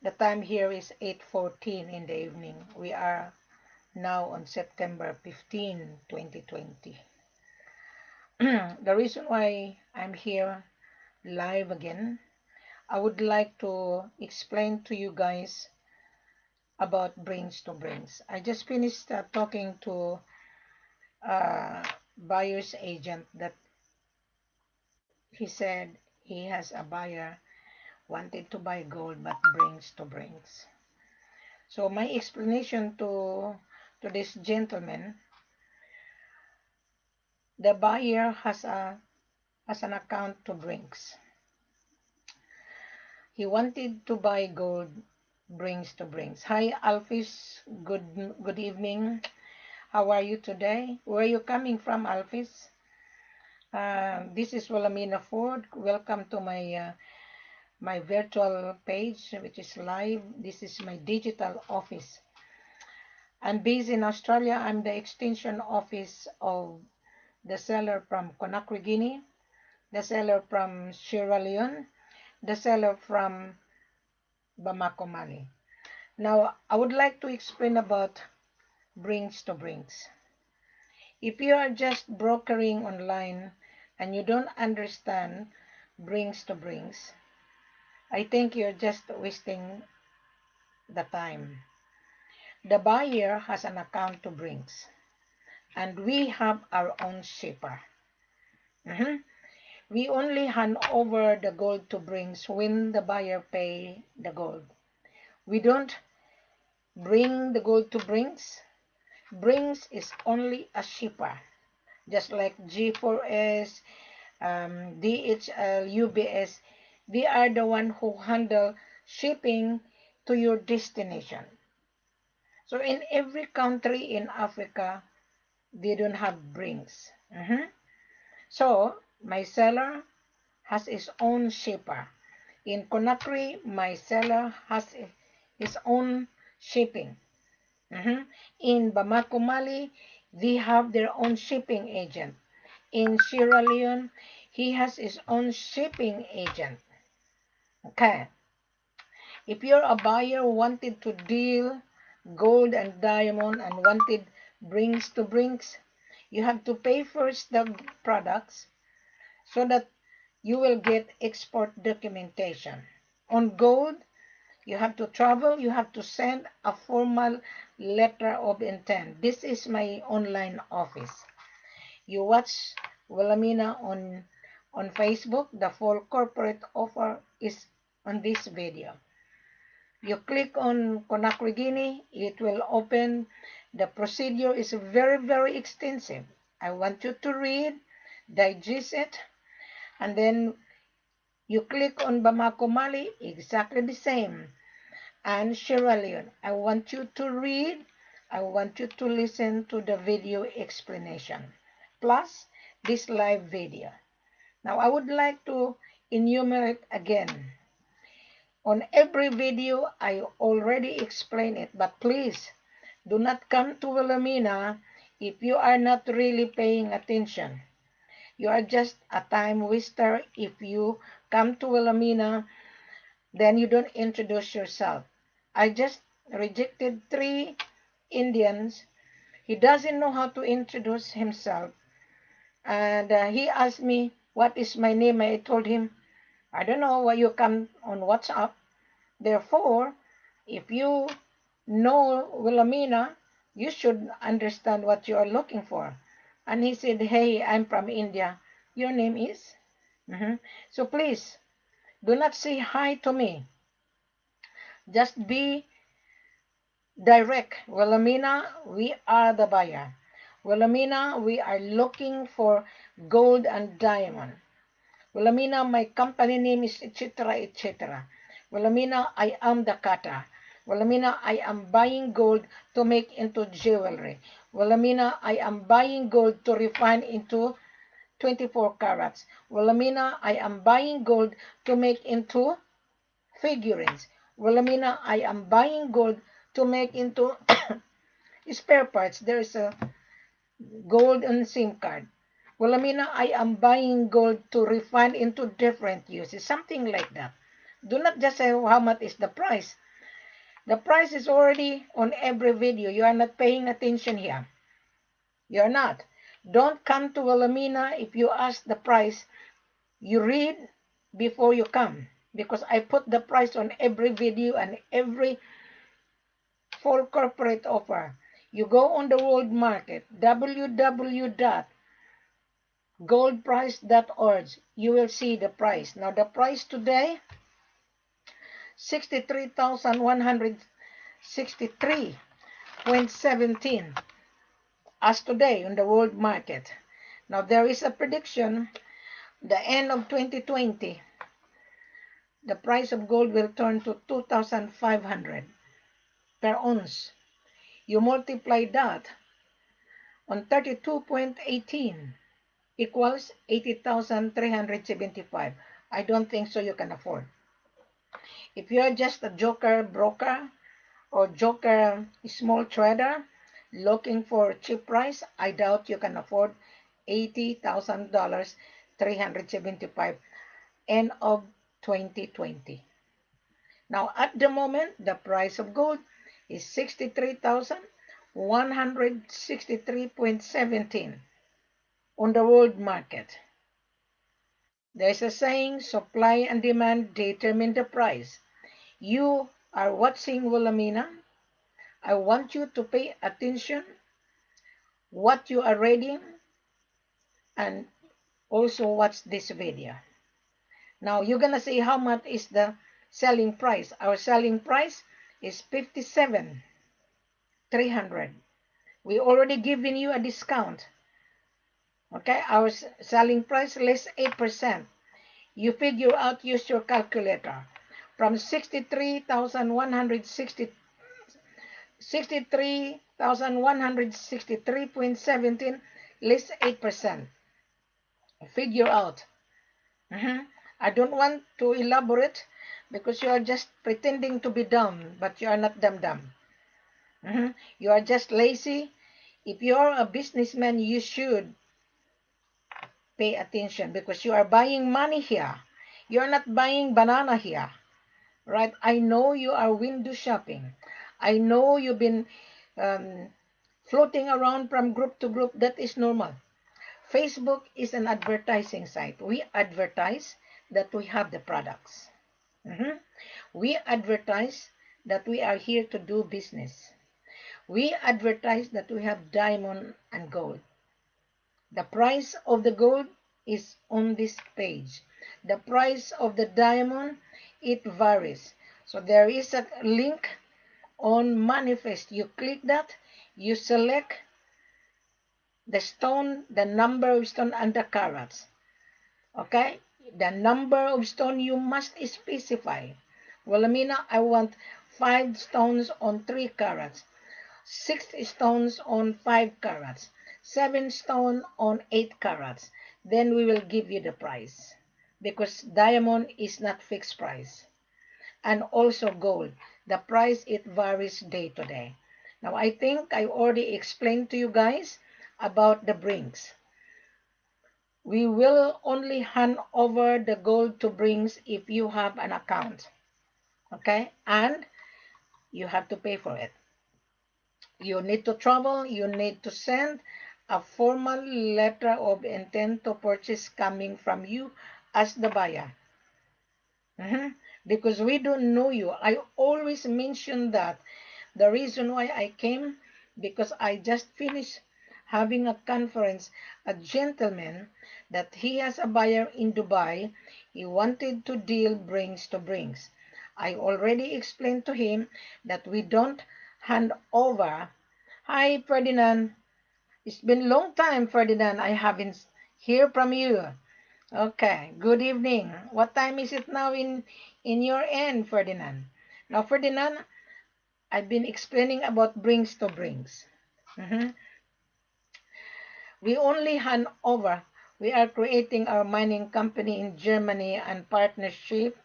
The time here is 8:14 in the evening. We are now on September 15, 2020. The reason why I'm here live again, I would like to explain to you guys about brains to brains. I just finished talking to a buyer's agent that he said he has a buyer wanted to buy gold but brains to brains. So my explanation to this gentleman, the buyer has an account to Brinks. He wanted to buy gold brings to Brinks. Hi Alphys, good evening. How are you today? Where are you coming from, Alphys? This is Wilhelmina Ford. Welcome to my virtual page, which is live. This is my digital office. I'm based in Australia. I'm the extension office of the seller from Conakry, Guinea, the seller from Sierra Leone, the seller from Bamako, Mali. Now, I would like to explain about brings to brings. If you are just brokering online and you don't understand brings to brings, I think you're just wasting the time. The buyer has an account to brings, and we have our own shipper. We only hand over the gold to Brinks when the buyer pay the gold. We don't bring the gold to Brinks. Brinks is only a shipper, just like G4S, DHL, UBS. They are the one who handle shipping to your destination. So in every country in Africa, they don't have Brinks. So my seller has his own shipper. In Conakry, my seller has his own shipping. In Bamako, Mali, they have their own shipping agent. In Sierra Leone, he has his own shipping agent. Okay. If you're a buyer wanted to deal gold and diamond and wanted brings to brings, you have to pay first the products so that you will get export documentation. On gold, you have to travel, you have to send a formal letter of intent. This is my online office. You watch Wilhelmina on Facebook. The full corporate offer is on this video. You click on Conakry, Guinea, it will open. The procedure is very, very extensive. I want you to read, digest it, and then you click on Bamako, Mali, exactly the same. And Sierra Leone, I want you to read, I want you to listen to the video explanation, plus this live video. Now, I would like to enumerate again. On every video, I already explained it, but please do not come to Wilhelmina if you are not really paying attention. You are just a time waster if you come to Wilhelmina, then you don't introduce yourself. I just rejected 3 Indians. He doesn't know how to introduce himself. And he asked me, what is my name? I told him, I don't know why you come on WhatsApp. Therefore, if you know Wilhelmina, you should understand what you are looking for. And he said, hey, I'm from India. Your name is? So please, do not say hi to me. Just be direct. Wilhelmina, we are the buyer. Wilhelmina, we are looking for gold and diamond. Wilhelmina, my company name is etc. etc. Wilhelmina, I am the cutter. Wilhelmina, I am buying gold to make into jewelry. Wilhelmina, I am buying gold to refine into 24 carats. Wilhelmina, I am buying gold to make into figurines. Wilhelmina, I am buying gold to make into spare parts. There is a gold and SIM card. Wilhelmina, I am buying gold to refine into different uses. Something like that. Do not just say how much is the price. The price is already on every video. You are not paying attention here. You're not. Don't come to Wilhelmina if you ask the price. You read before you come, because I put the price on every video and every full corporate offer. You go on the world market, www.goldprice.org. You will see the price. Now the price today, 63,163.17 as today on the world market. Now there is a prediction, the end of 2020, the price of gold will turn to 2,500 per ounce. You multiply that on 32.18 equals 80,375. I don't think so you can afford. If you're just a joker broker or joker small trader looking for a cheap price, I doubt you can afford $80,000, 375 end of 2020. Now at the moment, the price of gold is 63,163.17 on the world market. There's a saying, supply and demand determine the price. You are watching Wilhelmina. I want you to pay attention what you are reading and also watch this video. Now you're gonna see how much is the selling price. Our selling price is 57,300. We already given you a discount. Okay, our selling price less 8%. You figure out, use your calculator. From 63,163.17 less 8%. Figure out. I don't want to elaborate because you are just pretending to be dumb, but you are not dumb. You are just lazy. If you are a businessman, you should pay attention because you are buying money here. You are not buying banana here, right? I know you are window shopping. I know you've been floating around from group to group. That is normal. Facebook is an advertising site. We advertise that we have the products. We advertise that we are here to do business. We advertise that we have diamond and gold. The price of the gold is on this page. The price of the diamond, it varies. So there is a link on manifest. You click that, you select the stone, the number of stone and the carats. Okay? The number of stone you must specify. Wilhelmina, I want 5 stones on 3 carats, 6 stones on 5 carats, 7 stone on 8 carats. Then we will give you the price, because diamond is not fixed price. And also gold, the price, it varies day to day. Now I think I already explained to you guys about the Brinks. We will only hand over the gold to Brinks if you have an account. Okay? And you have to pay for it. You need to travel, you need to send a formal letter of intent to purchase coming from you as the buyer. Because we don't know you. I always mention that. The reason why I came, because I just finished having a conference, a gentleman that he has a buyer in Dubai. He wanted to deal Brinks to Brinks. I already explained to him that we don't hand over. Hi, Ferdinand. It's been a long time, Ferdinand. I haven't heard from you. Okay, good evening. What time is it now in your end, Ferdinand? Now, Ferdinand, I've been explaining about Brinks to Brinks. We only hand over. We are creating our mining company in Germany and partnership.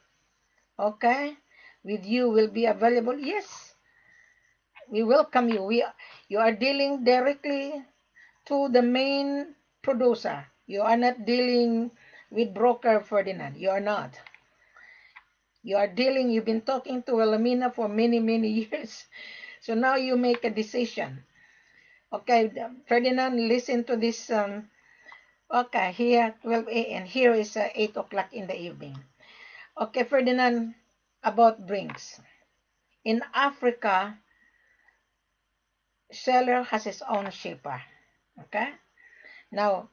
Okay, with you will be available. Yes, we welcome you. You are dealing directly to the main producer. You are not dealing with broker Ferdinand. You are not. You've been talking to Wilhelmina for many, many years. So now you make a decision. Okay, Ferdinand, listen to this. Okay, here 12 a.m. Here is 8 o'clock in the evening. Okay, Ferdinand, about drinks. In Africa, seller has his own shipper. Okay? Now,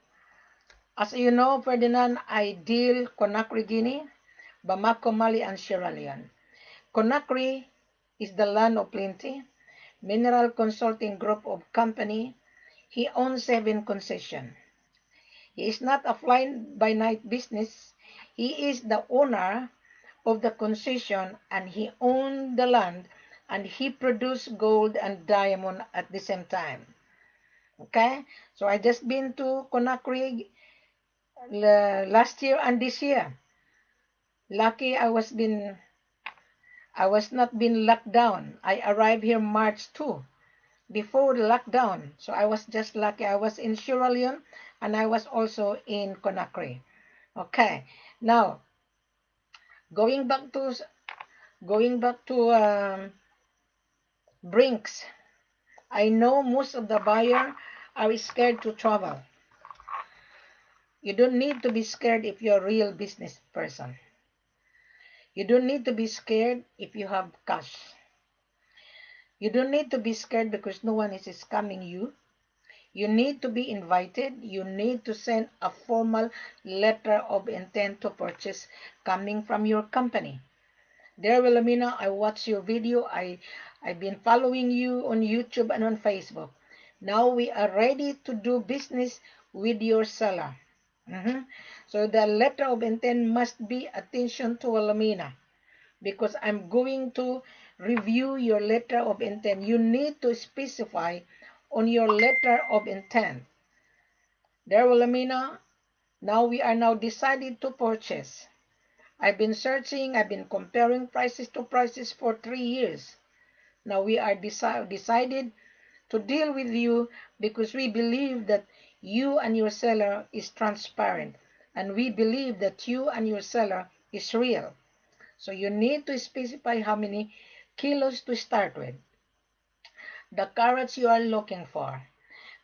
as you know, Ferdinand, I deal Conakry, Guinea, Bamako, Mali, and Sierra Leone. Conakry is the land of plenty, mineral consulting group of company. He owns 7 concessions. He is not a fly-by-night business. He is the owner of the concession and he owned the land and he produced gold and diamond at the same time. Okay, so I just been to Conakry last year and this year. Lucky I was not been locked down. I arrived here March 2 before the lockdown. So I was just lucky. I was in Sierra Leone and I was also in Conakry. Okay. Now, going back to Brinks. I know most of the buyer are scared to travel. You don't need to be scared if you're a real business person. You don't need to be scared if you have cash. You don't need to be scared because no one is scamming you. You need to be invited. You need to send a formal letter of intent to purchase coming from your company. Dear Wilhelmina, I watched your video. I've been following you on YouTube and on Facebook. Now we are ready to do business with your seller. So the letter of intent must be attention to Wilhelmina because I'm going to review your letter of intent. You need to specify on your letter of intent. Dear Wilhelmina, now we are now decided to purchase. I've been searching, I've been comparing prices to prices for 3 years. Now we are decided to deal with you because we believe that you and your seller is transparent and we believe that you and your seller is real. So you need to specify how many kilos to start with, the carats you are looking for,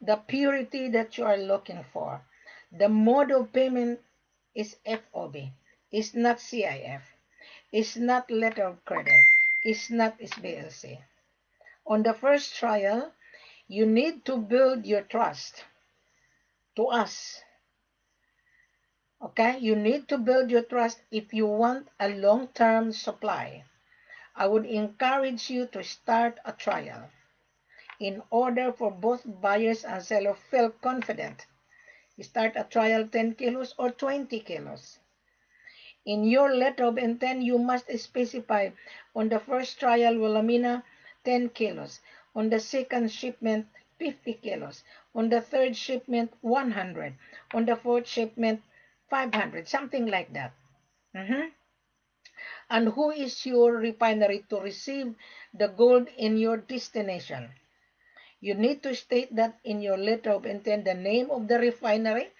the purity that you are looking for. The mode of payment is FOB. It's not CIF. It's not letter of credit. It's not SBLC. On the first trial, you need to build your trust to us. Okay? You need to build your trust if you want a long-term supply. I would encourage you to start a trial in order for both buyers and seller feel confident. Start a trial 10 kilos or 20 kilos. In your letter of intent, you must specify on the first trial, Wilhelmina, 10 kilos. On the second shipment, 50 kilos. On the third shipment, 100. On the fourth shipment, 500. Something like that. And who is your refinery to receive the gold in your destination? You need to state that in your letter of intent, the name of the refinery,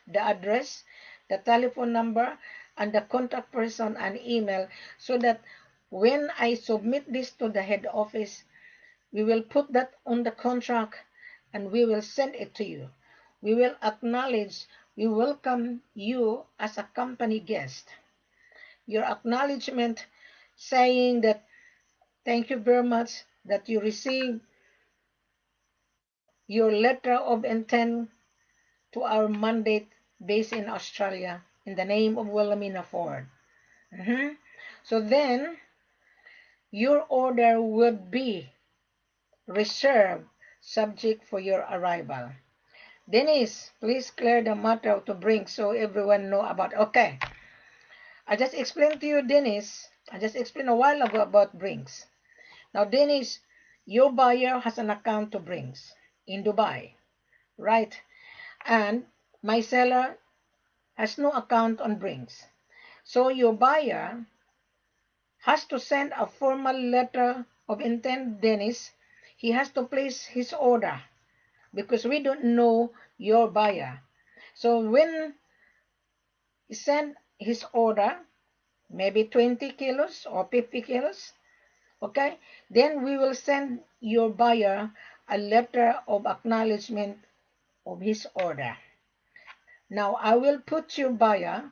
the address, the telephone number, and the contact person and email so that when I submit this to the head office, we will put that on the contract and we will send it to you. We will acknowledge, we welcome you as a company guest. Your acknowledgement saying that thank you very much that you received your letter of intent to our mandate based in Australia in the name of Wilhelmina Ford. So then, your order would be reserved subject for your arrival. Dennis, please clear the matter to bring so everyone know about. Okay, I just explained to you, Dennis. I just explained a while ago about Brinks. Now, Dennis, your buyer has an account to Brinks in Dubai, right? And my seller has no account on Brinks. So your buyer has to send a formal letter of intent, Dennis. He has to place his order because we don't know your buyer. So when he send his order, maybe 20 kilos or 50 kilos. Okay, then we will send your buyer a letter of acknowledgement of his order. Now I will put your buyer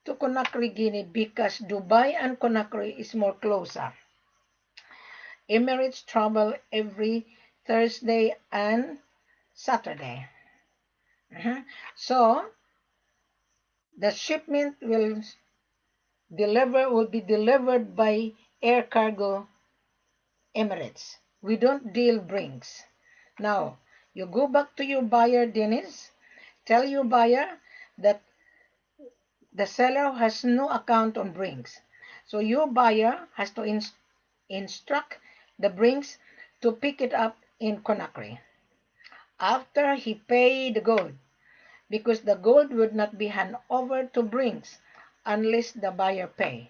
to Conakry, Guinea because Dubai and Conakry is more closer. Emirates travel every Thursday and Saturday. So the shipment will be delivered by air cargo Emirates. We don't deal brings. Now you go back to your buyer, Dennis. Tell your buyer that the seller has no account on brings. So your buyer has to instruct the brings to pick it up in Conakry. After he paid the gold, because the gold would not be handed over to brings unless the buyer pay.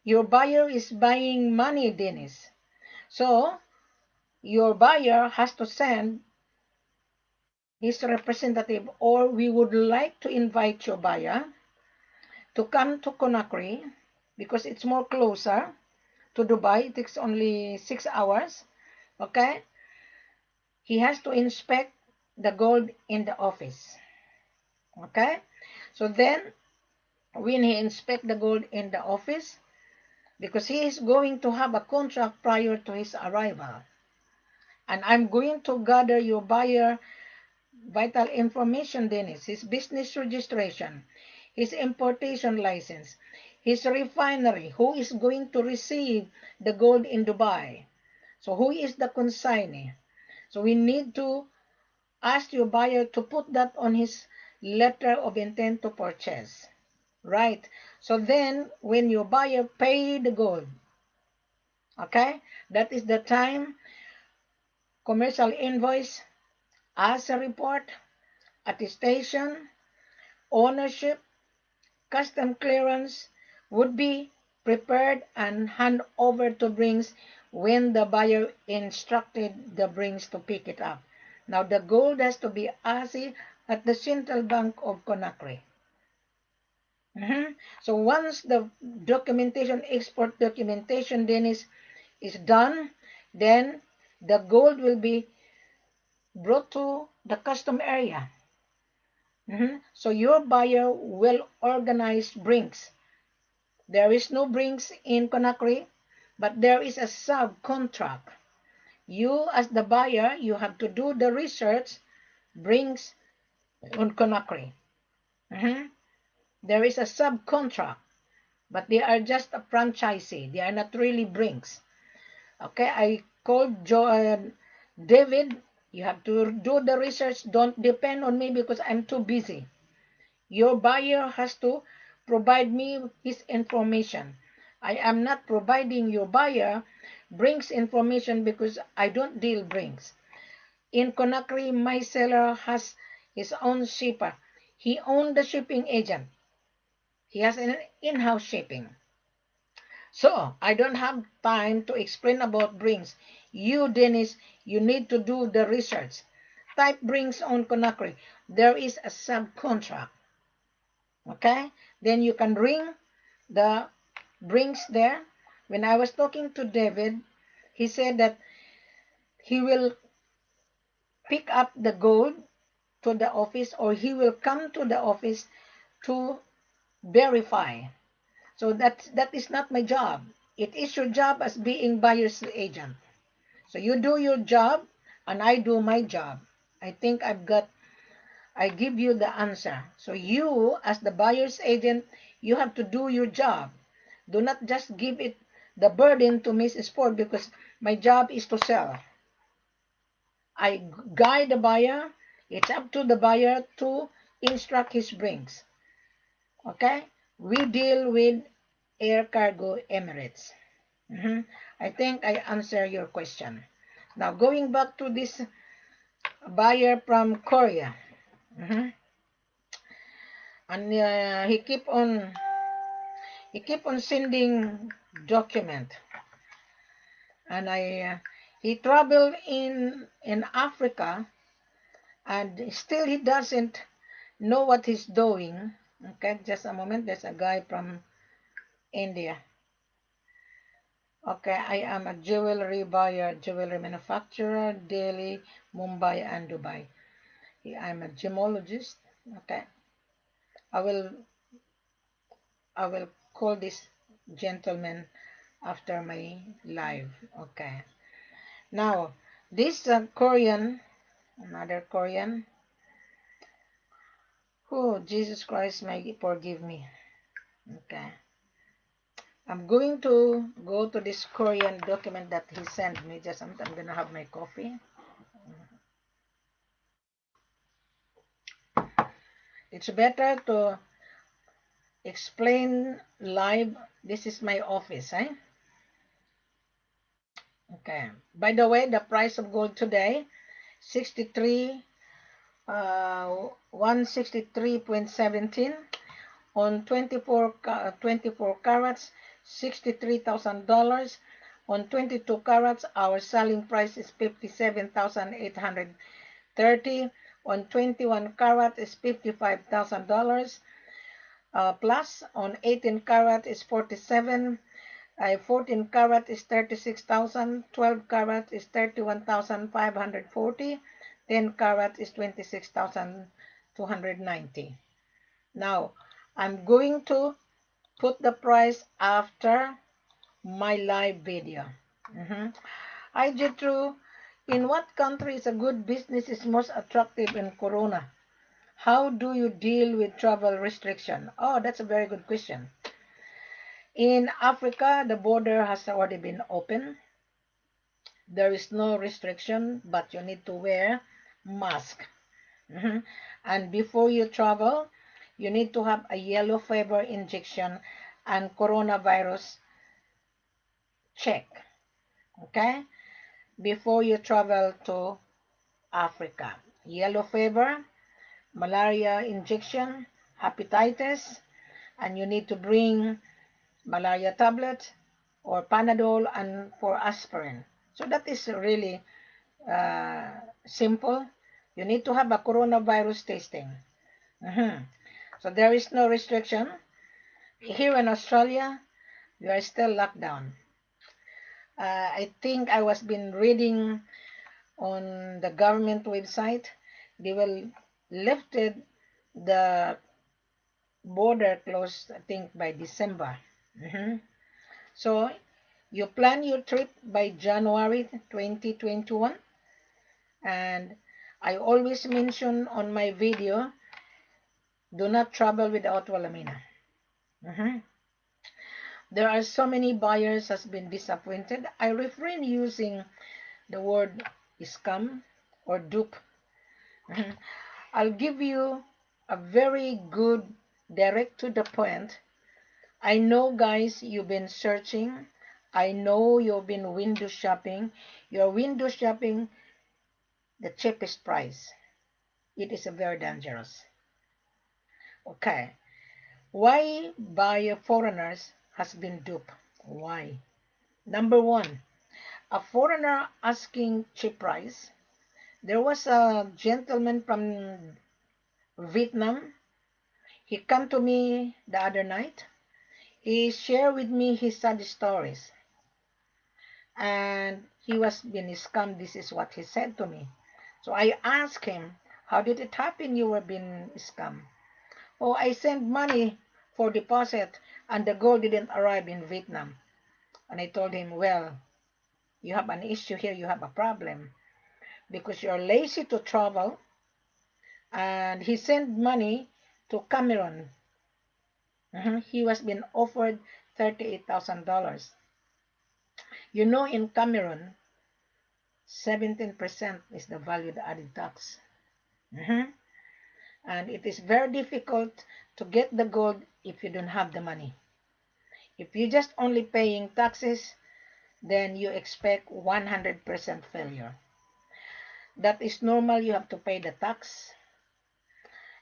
Your buyer is buying money, Dennis. So your buyer has to send his representative, or we would like to invite your buyer to come to Conakry because it's more closer to Dubai. It takes only 6 hours. Okay, he has to inspect the gold in the office. Okay, so then when he inspect the gold in the office, because he is going to have a contract prior to his arrival, and I'm going to gather your buyer vital information, Dennis, his business registration, his importation license, his refinery, who is going to receive the gold in Dubai. So who is the consignee? So we need to ask your buyer to put that on his letter of intent to purchase. Right. So then when your buyer pay the gold, okay, that is the time commercial invoice, assay report, attestation, ownership, custom clearance would be prepared and hand over to brings when the buyer instructed the brings to pick it up. Now the gold has to be assayed at the Central Bank of Conakry. So once the documentation, export documentation then is done, then the gold will be brought to the custom area. So your buyer will organize brings. There is no brings in Conakry, but there is a subcontract. You as the buyer, you have to do the research brings on Conakry. There is a subcontract, but they are just a franchisee. They are not really brings. Okay, I called David. You have to do the research. Don't depend on me because I'm too busy. Your buyer has to provide me his information. I am not providing your buyer brings information because I don't deal brings. In Conakry, my seller has his own shipper. He owns the shipping agent. He has an in-house shipping. So I don't have time to explain about brings. You, Dennis, you need to do the research. Type brings on Conakry. There is a subcontract. Okay? Then you can ring the brings there. When I was talking to David, he said that he will pick up the gold to the office, or he will come to the office to verify. So that is not my job. It is your job as being buyer's agent. So you do your job and I do my job. I think I give you the answer. So you as the buyer's agent, you have to do your job. Do not just give it the burden to Miss Sport because my job is to sell. I guide the buyer. It's up to the buyer to instruct his brings. Okay? We deal with Air Cargo Emirates. I think I answer your question. Now going back to this buyer from Korea. And he keep on sending document. And he traveled in Africa, and still he doesn't know what he's doing. Okay, just a moment. There's a guy from India. Okay, I am a jewelry buyer, jewelry manufacturer, Delhi, Mumbai, and Dubai. I'm a gemologist. Okay, I will I will call this gentleman after my live. Okay. Now, this Korean, another Korean. Oh, Jesus Christ, may forgive me. Okay. I'm going to go to this Korean document that he sent me. Just I'm gonna have my coffee. It's better to explain live. This is my office, eh? Okay. By the way, the price of gold today, 63, 163.17 on 24 carats, $63,000. On 22 carats, our selling price is 57,830. On 21 carat is $55,000. Plus on 18 carat is 47. 14 carat is 36,000. 12 carat is 31,540. 10 carat is 26,290. Now, I'm going to put the price after my live video. Hi, Jethro. In what country is a good business is most attractive in Corona? How do you deal with travel restriction? Oh, that's a very good question. In Africa, the border has already been open. There is no restriction, but you need to wear mask. And before you travel, you need to have a yellow fever injection and coronavirus check. Okay? Before you travel to Africa. Yellow fever, malaria injection, hepatitis, and you need to bring malaria tablet or Panadol and for aspirin. So that is really simple. You need to have a coronavirus testing. So there is no restriction. Here in Australia, we are still locked down. I think I was been reading on the government website. They will lifted the border closed, I think, by December. So you plan your trip by January 2021. And I always mention on my video, do not travel without Wilhelmina. There are so many buyers has been disappointed. I refrain using the word scam or dupe. I'll give you a very good, direct to the point. I know, guys, you've been searching. I know you've been window shopping. You're window shopping the cheapest price. It is very dangerous. Okay. Why buyer foreigners has been duped? Why? Number one, a foreigner asking cheap price. There was a gentleman from Vietnam. He come to me the other night. He shared with me his sad stories. And he was being scammed. This is what he said to me. So I asked him, how did it happen you were being scammed? Oh, I sent money for deposit and the gold didn't arrive in Vietnam. And I told him, well, you have an issue here, you have a problem. Because you're lazy to travel. And he sent money to Cameroon. He was being offered $38,000. You know, in Cameroon, 17% is the value added tax. And it is very difficult to get the gold if you don't have the money. If you just only paying taxes, then you expect 100% failure. That is normal. You have to pay the tax.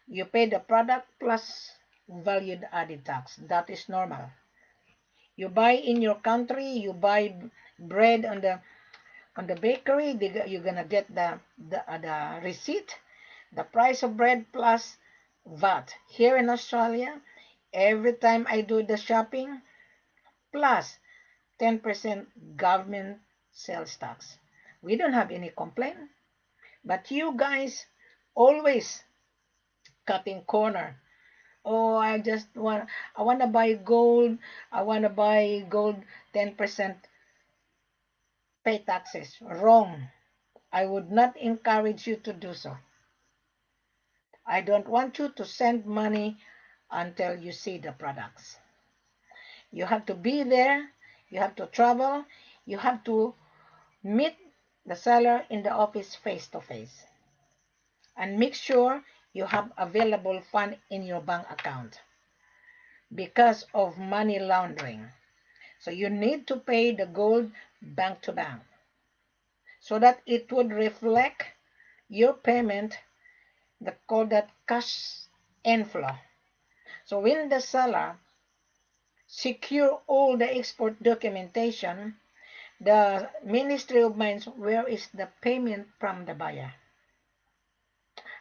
You pay the product plus value added tax. That is normal. You buy in your country, you buy bread on the bakery, you're gonna get the receipt, the price of bread plus VAT. Here in Australia, every time I do the shopping, plus 10% government sales tax. We don't have any complaint, but you guys always cutting corner. Oh, I want to buy gold. I want to buy gold 10% pay taxes. Wrong. I would not encourage you to do so. I don't want you to send money until you see the products. You have to be there. You have to travel. You have to meet the seller in the office face to face. And make sure you have available fund in your bank account because of money laundering. So you need to pay the gold bank to bank so that it would reflect your payment, the called that cash inflow. So when the seller secure all the export documentation, the Ministry of Mines, where is the payment from the buyer?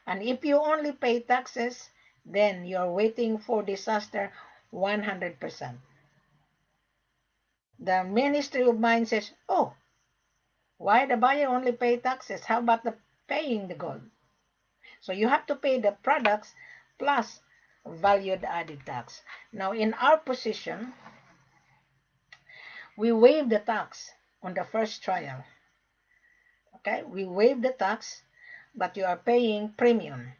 And if you only pay taxes, then you're waiting for disaster 100%. The Ministry of Mines says, oh, why the buyer only pay taxes? How about the paying the gold? So you have to pay the products plus valued added tax. Now in our position, we waive the tax on the first trial. Okay, we waive the tax, but you are paying premium.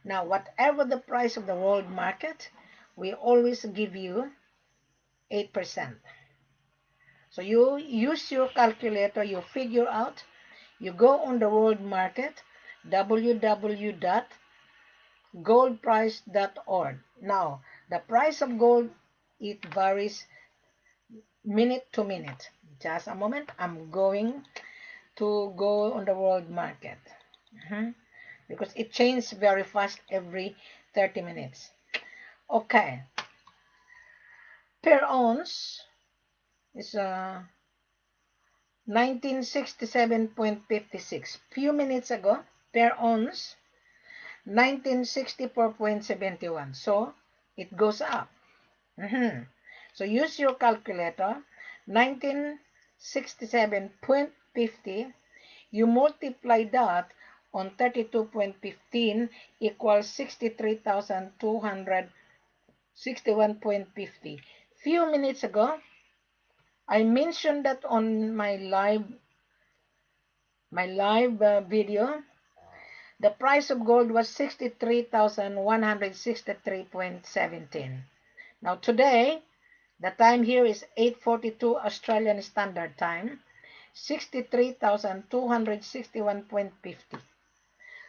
Now, whatever the price of the world market, we always give you 8%. So you use your calculator, you figure out, you go on the world market, www.goldprice.org. Now, the price of gold, it varies minute to minute. Just a moment, I'm going to go on the world market. Because it changes very fast every 30 minutes. Okay. Per ounce is 1967.56. Few minutes ago, per ounce, 1964.71. So, it goes up. So, use your calculator. 1967.50. You multiply that on 32.15 equals 63,261.50. Few minutes ago, I mentioned that on my live video, the price of gold was 63,163.17. Now today, the time here is 8:42 Australian Standard Time, 63,261.50.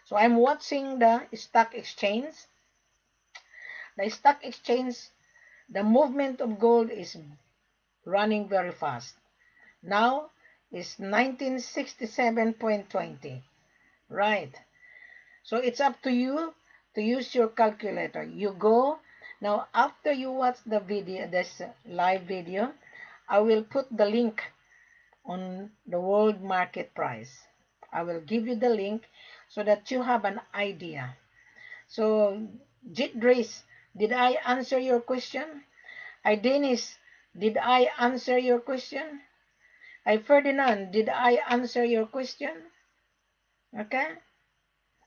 So I'm watching the stock exchange. The stock exchange, the movement of gold is running very fast. Now is 1967.20. Right. So it's up to you to use your calculator. You go. Now after you watch the video, this live video, I will put the link on the world market price. I will give you the link so that you have an idea. So, Jitdris, did I answer your question? Dennis, did I answer your question? Ferdinand, did I answer your question? Okay?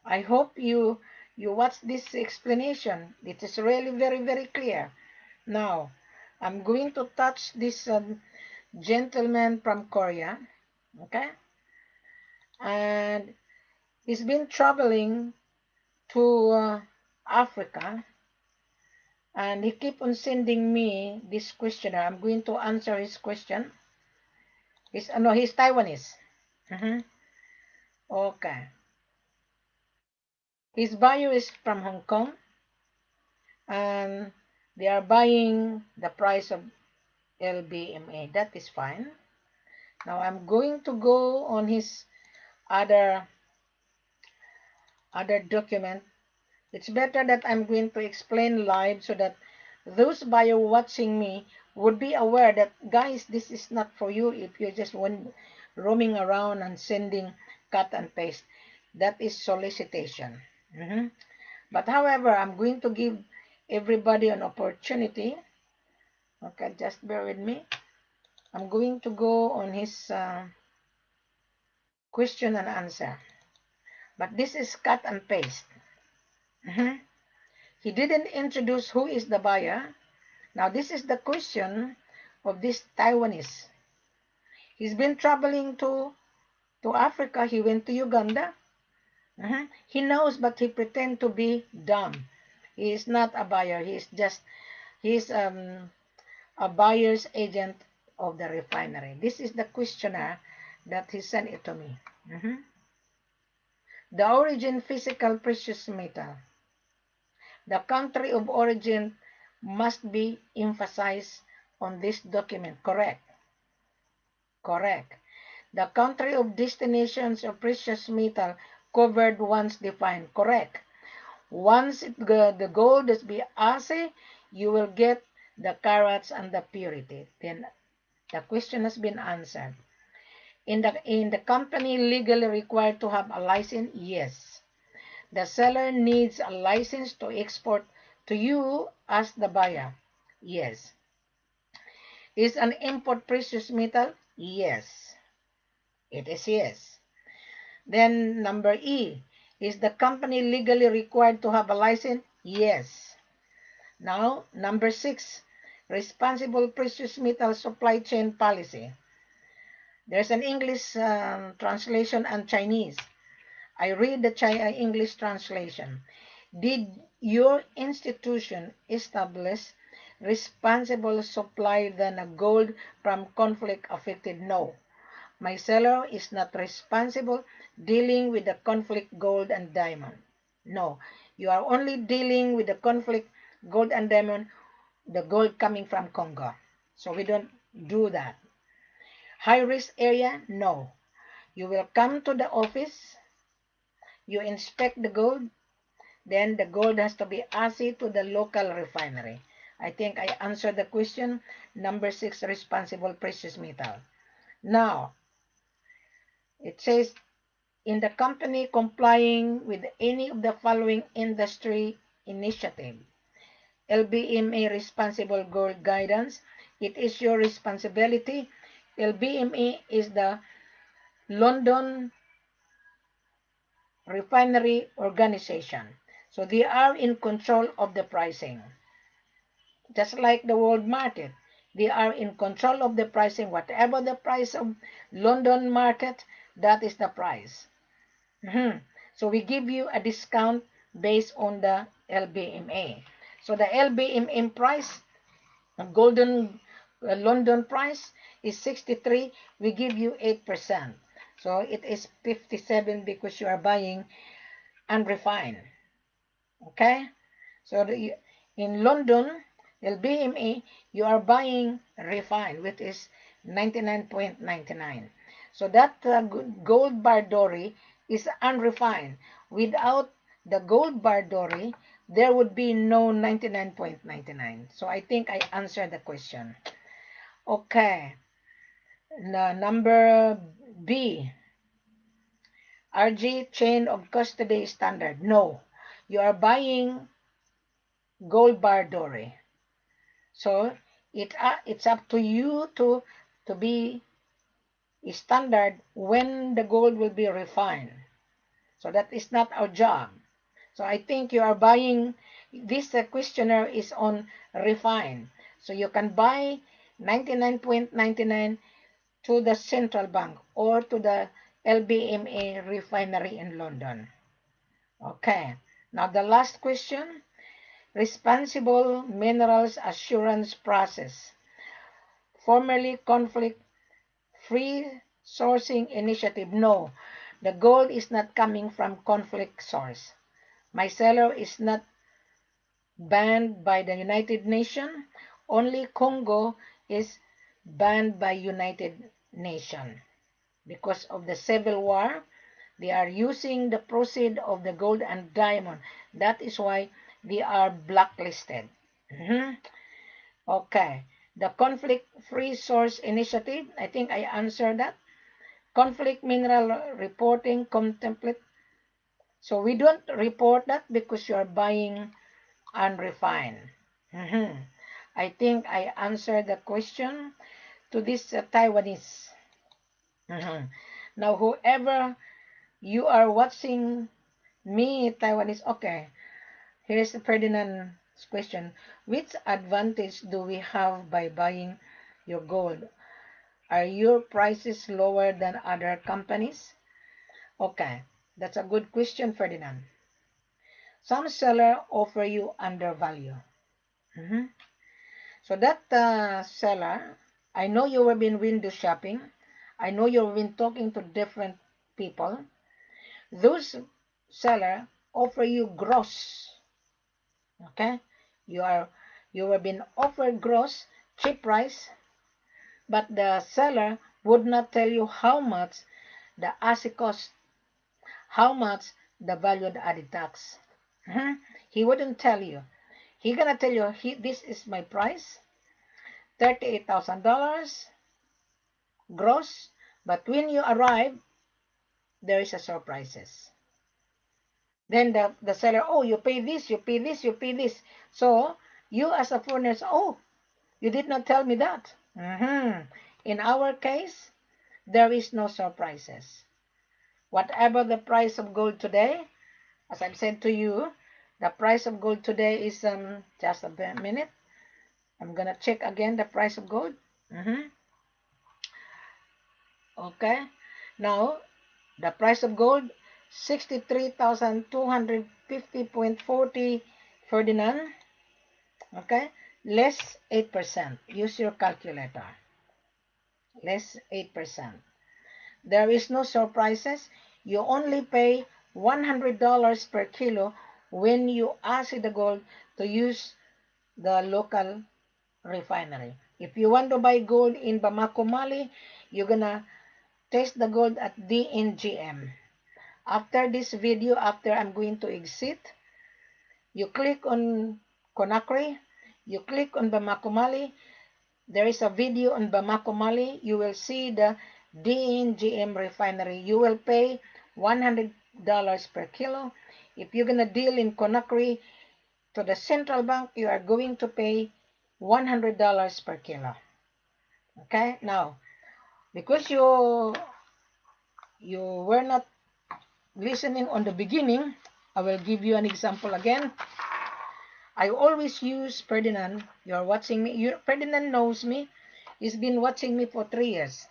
I hope you watch this explanation. It is really very, very clear. Now, I'm going to touch this gentleman from Korea. Okay? And he's been traveling to Africa, and he keep on sending me this questionnaire. I'm going to answer his question. He's Taiwanese. Okay. His buyer is from Hong Kong, and they are buying the price of LBMA. That is fine. Now I'm going to go on his other document. It's better that I'm going to explain live so that those buyer watching me would be aware that, guys, this is not for you if you're just roaming around and sending cut and paste. That is solicitation. But however, I'm going to give everybody an opportunity. Okay, just bear with me. I'm going to go on his question and answer. But this is cut and paste. He didn't introduce who is the buyer. Now this is the question of this Taiwanese. He's been traveling to Africa. He went to Uganda. He knows, but he pretends to be dumb. He is not a buyer. He's a buyer's agent of the refinery. This is the questionnaire that he sent it to me. The origin physical precious metal. The country of origin must be emphasized on this document. Correct. Correct. The country of destinations of precious metal covered once defined. Correct. Once the gold is be assay, you will get the carats and the purity. Then the question has been answered. In the company legally required to have a license? Yes. The seller needs a license to export to you as the buyer? Yes. Is an import precious metal? Yes. It is yes. Then number E. Is the company legally required to have a license? Yes. Now, number 6. Responsible precious metal supply chain policy. There's an English translation and Chinese. I read the English translation. Did your institution establish responsible supply than a gold from conflict affected? No. My seller is not responsible dealing with the conflict gold and diamond. No. You are only dealing with the conflict gold and diamond, the gold coming from Congo. So we don't do that. High risk area? No. You will come to the office, you inspect the gold, then the gold has to be assayed to the local refinery. I think I answered the question. Number 6, responsible precious metal. Now, it says, in the company complying with any of the following industry initiative, LBMA responsible gold guidance, it is your responsibility. LBMA is the London Refinery Organization. So they are in control of the pricing. Just like the world market, they are in control of the pricing. Whatever the price of London market, that is the price. So we give you a discount based on the LBMA. So the LBMA price, golden London price is 63. We give you 8%. So it is 57 because you are buying unrefined. Okay? So in London, LBMA, you are buying refined, which is 99.99. So that gold bar dory is unrefined. Without the gold bar dory, there would be no 99.99. So I think I answered the question. Okay. Number B. RG chain of custody standard. No. You are buying gold bar dory. So it's up to you to be standard when the gold will be refined. So that is not our job. So I think you are buying, this questionnaire is on refined. So you can buy 99.99 to the central bank or to the LBMA refinery in London. Okay. Now the last question. Responsible Minerals Assurance Process, formerly Conflict Free Sourcing Initiative. No, the gold is not coming from conflict source. My seller is not banned by the United Nations. Only Congo is banned by United Nations. Because of the civil war, they are using the proceeds of the gold and diamond. That is why they are blacklisted. Okay. The Conflict Free Source Initiative, I think I answered that. Conflict Mineral Reporting Contemplate So we don't report that because you are buying unrefined. Mhm. I think I answered the question to this Taiwanese. Mhm. Now, whoever you are watching me, Taiwanese, okay, here's Ferdinand's question. Which advantage do we have by buying your gold? Are your prices lower than other companies? Okay, that's a good question, Ferdinand. Some seller offer you undervalue. Mhm. So that seller, I know you have been window shopping. I know you've been talking to different people. Those seller offer you gross. Okay, you are you have been offered gross cheap price, but the seller would not tell you how much the assay cost, how much the value added tax. Mhm. He wouldn't tell you. He gonna tell you this is my price, $38,000 gross, but when you arrive, there is a surprises. Then the seller, oh, you pay this, you pay this, you pay this. So you as a foreigner, oh, you did not tell me that. In our case, there is no surprises. Whatever the price of gold today, as I've said to you, the price of gold today is just a minute. I'm gonna check again the price of gold. Okay. Now the price of gold 63,250.40 Ferdinand. Okay. Less 8%. Use your calculator. Less 8%. There is no surprises. You only pay $100 per kilo when you ask the gold to use the local refinery. If you want to buy gold in Bamako Mali, you're gonna test the gold at DNGM. After this video, after I'm going to exit, you click on Conakry, you click on Bamako Mali. There is a video on Bamako Mali. You will see the DNGM refinery. You will pay $100 per kilo. If you're gonna deal in Conakry to the central bank, you are going to pay $100 per kilo. Okay, now because you were not listening on the beginning, I will give you an example again. I always use Ferdinand. You're watching me. Ferdinand knows me. He's been watching me for 3 years.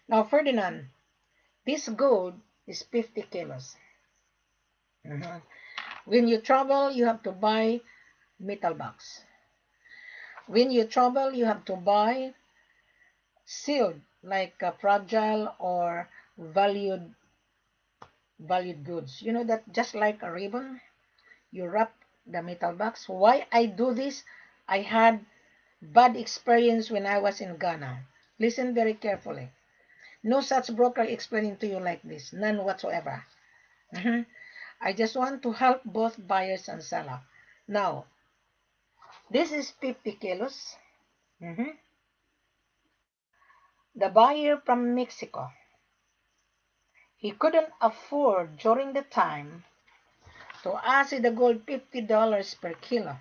Now, Ferdinand, this gold is 50 kilos. When you travel, you have to buy metal box. When you travel, you have to buy sealed, like fragile or valued goods. You know that just like a ribbon, you wrap the metal box. Why I do this? I had bad experience when I was in Ghana. Listen very carefully. No such broker explaining to you like this. None whatsoever. I just want to help both buyers and seller. Now, this is 50 kilos. The buyer from Mexico, he couldn't afford during the time to ask the gold $50 per kilo.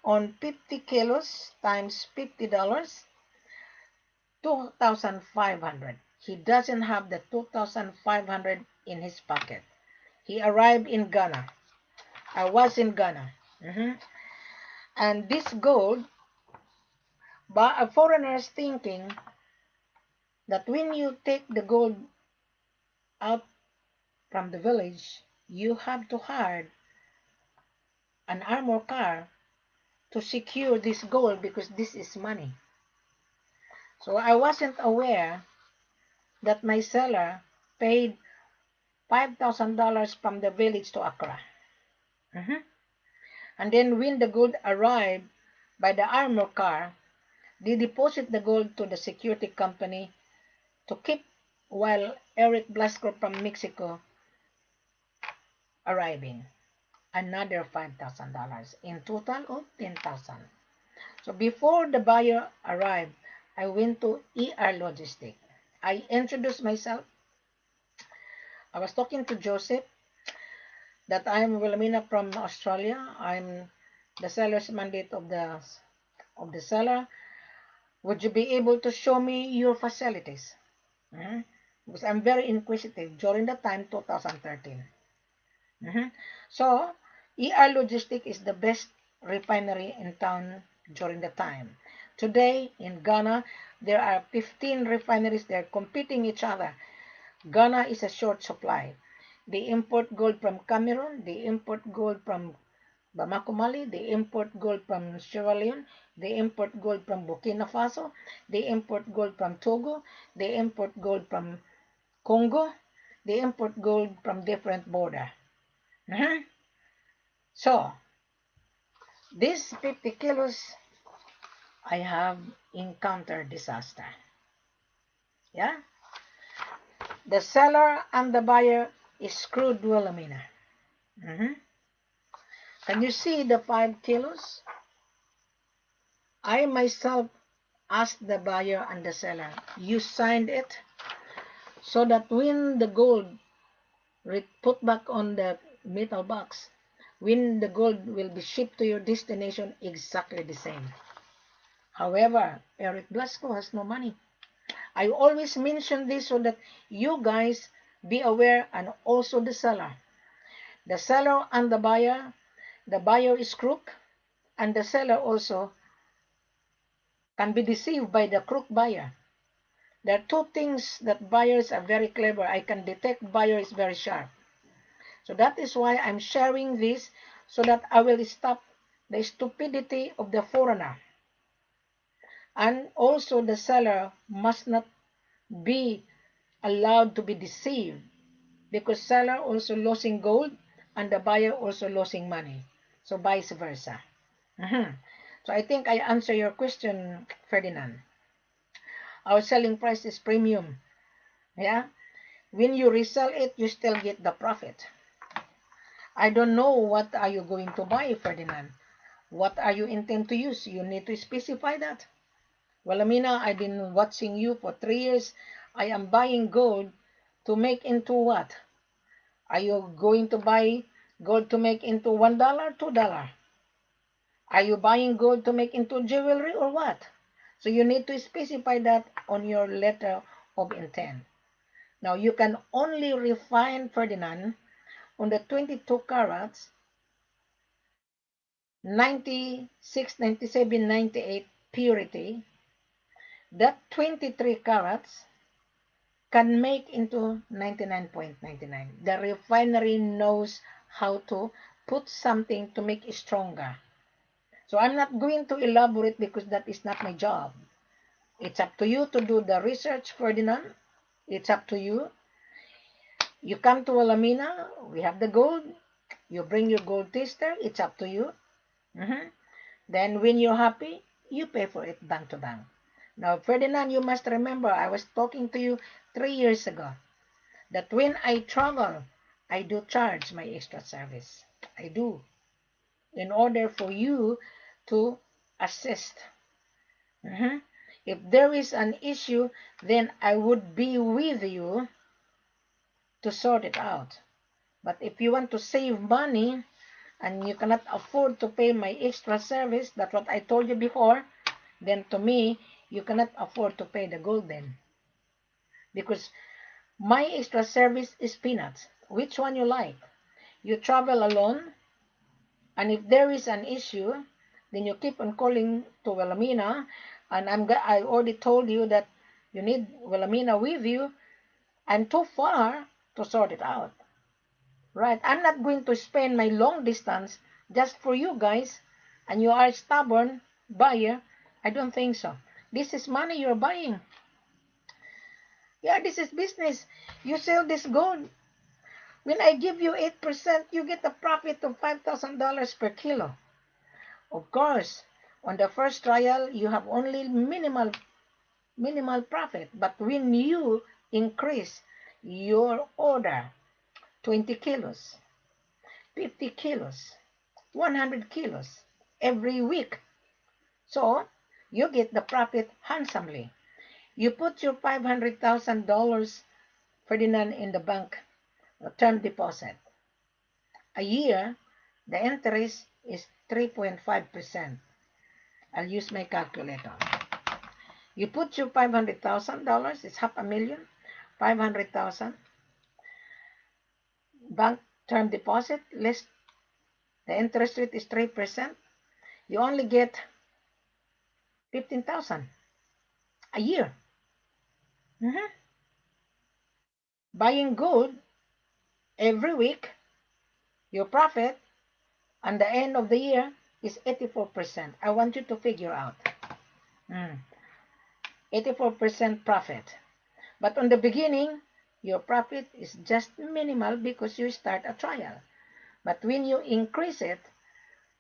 On 50 kilos times $50, 2,500. He doesn't have the 2,500 in his pocket. He arrived in Ghana. I was in Ghana. And this gold, but foreigners thinking that when you take the gold out from the village, you have to hire an armored car to secure this gold because this is money. So I wasn't aware that my seller paid $5,000 from the village to Accra. And then when the gold arrived by the armored car, they deposit the gold to the security company to keep while Eric Blasco from Mexico arriving. Another $5,000 in total of 10,000. So before the buyer arrived, I went to ER Logistics. I introduced myself. I was talking to Joseph that I'm Wilhelmina from Australia. I'm the seller's mandate of the seller. Would you be able to show me your facilities? Mhm. Because I'm very inquisitive during the time 2013. Mhm. So, ER Logistic is the best refinery in town during the time. Today in Ghana, there are 15 refineries. They're competing each other. Ghana is a short supply. They import gold from Cameroon. They import gold from Bamako Mali. They import gold from Sierra Leone. They import gold from Burkina Faso. They import gold from Togo. They import gold from Congo. They import gold from different border. Mhm. So, these 50 kilos, I have encountered disaster. Yeah? The seller and the buyer is screwed Wilhelmina. Mhm. Can you see the 5 kilos? I myself asked the buyer and the seller, you signed it so that when the gold put back on the metal box, when the gold will be shipped to your destination, exactly the same. However, Eric Blasco has no money. I always mention this so that you guys be aware, and also the seller. The seller and the buyer is crook, and the seller also can be deceived by the crook buyer. There are two things that buyers are very clever. I can detect buyer is very sharp. So that is why I'm sharing this so that I will stop the stupidity of the foreigner. And also the seller must not be allowed to be deceived, because seller also losing gold and the buyer also losing money. So vice versa. Mhm. So I think I answer your question, Ferdinand. Our selling price is premium. Yeah. When you resell it, you still get the profit. I don't know what are you going to buy, Ferdinand. What are you intend to use? You need to specify that. Well, Amina, I've been watching you for 3 years. I am buying gold to make into what? Are you going to buy gold to make into $1, $2? Are you buying gold to make into jewelry or what? So you need to specify that on your letter of intent. Now you can only refine, Ferdinand, on the 22 carats, 96, 97, 98 purity. That 23 carats can make into 99.99. The refinery knows how to put something to make it stronger. So I'm not going to elaborate because that is not my job. It's up to you to do the research, Ferdinand. It's up to you. You come to Wilhelmina, we have the gold. You bring your gold taster, it's up to you. Mhm. Then when you're happy, you pay for it bank to bank. Now, Ferdinand, you must remember, I was talking to you 3 years ago that when I travel, I do charge my extra service. I do. In order for you to assist. Mhm. If there is an issue, then I would be with you to sort it out. But if you want to save money and you cannot afford to pay my extra service, that's what I told you before, then to me, you cannot afford to pay the gold then. Because my extra service is peanuts. Which one you like? You travel alone, and if there is an issue, then you keep on calling to Wilhelmina, and I already told you that you need Wilhelmina with you. I'm too far to sort it out. Right? I'm not going to spend my long distance just for you guys, and you are stubborn buyer. I don't think so. This is money you're buying. Yeah, this is business. You sell this gold. When I give you 8%, you get a profit of $5,000 per kilo. Of course, on the first trial, you have only minimal profit. But when you increase your order, 20 kilos, 50 kilos, 100 kilos every week. So you get the profit handsomely. You put your $500,000, Ferdinand, in the bank term deposit. A year, the interest is 3.5%. I'll use my calculator. You put your $500,000, it's half a million, 500,000 bank term deposit, less the interest rate is 3%. You only get 15,000 a year. Mhm. Buying gold every week, your profit at the end of the year is 84%. I want you to figure out. 84% profit. But on the beginning, your profit is just minimal because you start a trial. But when you increase it,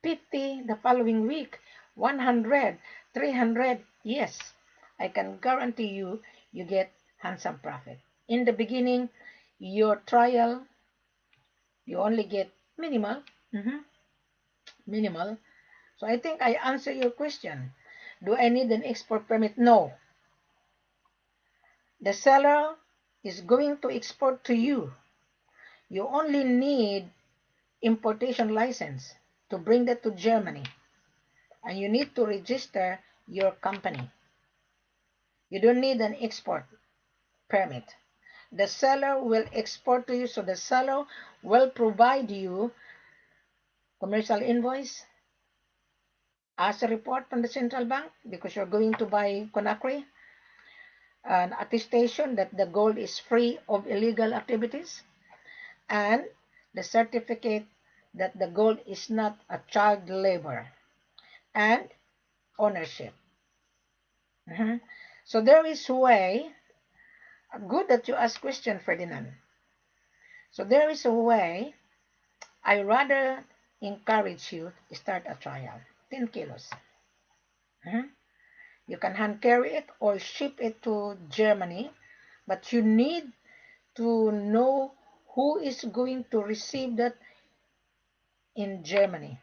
50 the following week, 100, 300, yes, I can guarantee you, you get handsome profit. In the beginning, your trial, you only get minimal. Minimal. So I think I answer your question. Do I need an export permit? No. The seller is going to export to you. You only need importation license to bring that to Germany. And you need to register your company. You don't need an export permit. The seller will export to you, so the seller will provide you commercial invoice, as a report from the central bank because you're going to buy Conakry, an attestation that the gold is free of illegal activities, and the certificate that the gold is not a child labor, and ownership. So there is a way, good that you ask question, Ferdinand. So there is a way, I rather encourage you to start a trial, 10 kilos. You can hand carry it or ship it to Germany, but you need to know who is going to receive that in Germany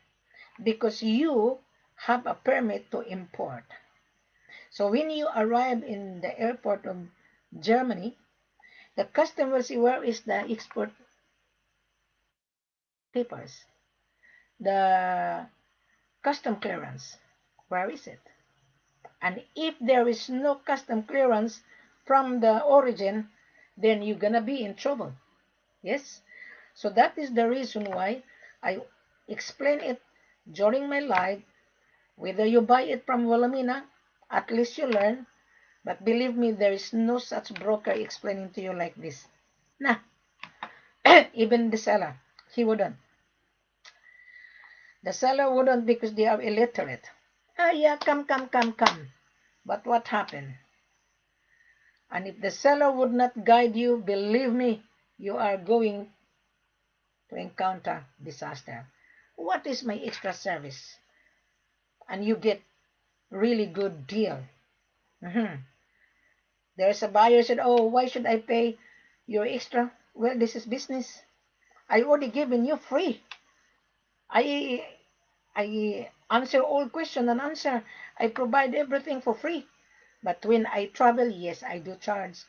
because you have a permit to import. So when you arrive in the airport of Germany, the customer will see where is the export papers, the custom clearance, where is it? And if there is no custom clearance from the origin, then you're gonna be in trouble. Yes? So that is the reason why I explain it during my live. Whether you buy it from Wilhelmina, at least you learn. But believe me, there is no such broker explaining to you like this. Nah, even the seller, he wouldn't. The seller wouldn't because they are illiterate. Ah, yeah, come. But what happened? And if the seller would not guide you, believe me, you are going to encounter disaster. What is my extra service? And you get really good deal. There's a buyer said, oh, why should I pay your extra? Well, this is business. I already given you free. I answer all question and answer. I provide everything for free. But when I travel, yes, I do charge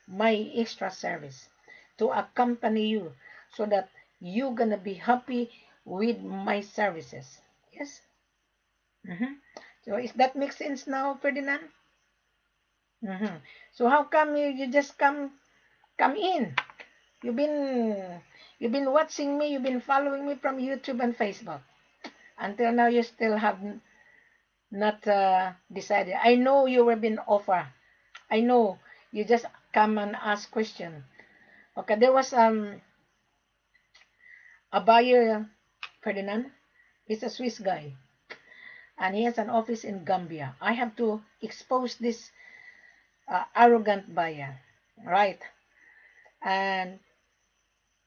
my extra service to accompany you so that you're gonna be happy with my services. Yes? So is that make sense now, Ferdinand? So how come you just come in? You've been you've been watching me, you've been following me from YouTube and Facebook. Until now, you still have not decided. I know you were being offered. I know you just come and ask question. Okay, there was a buyer, Ferdinand. He's a Swiss guy, and he has an office in Gambia. I have to expose this arrogant buyer, right? And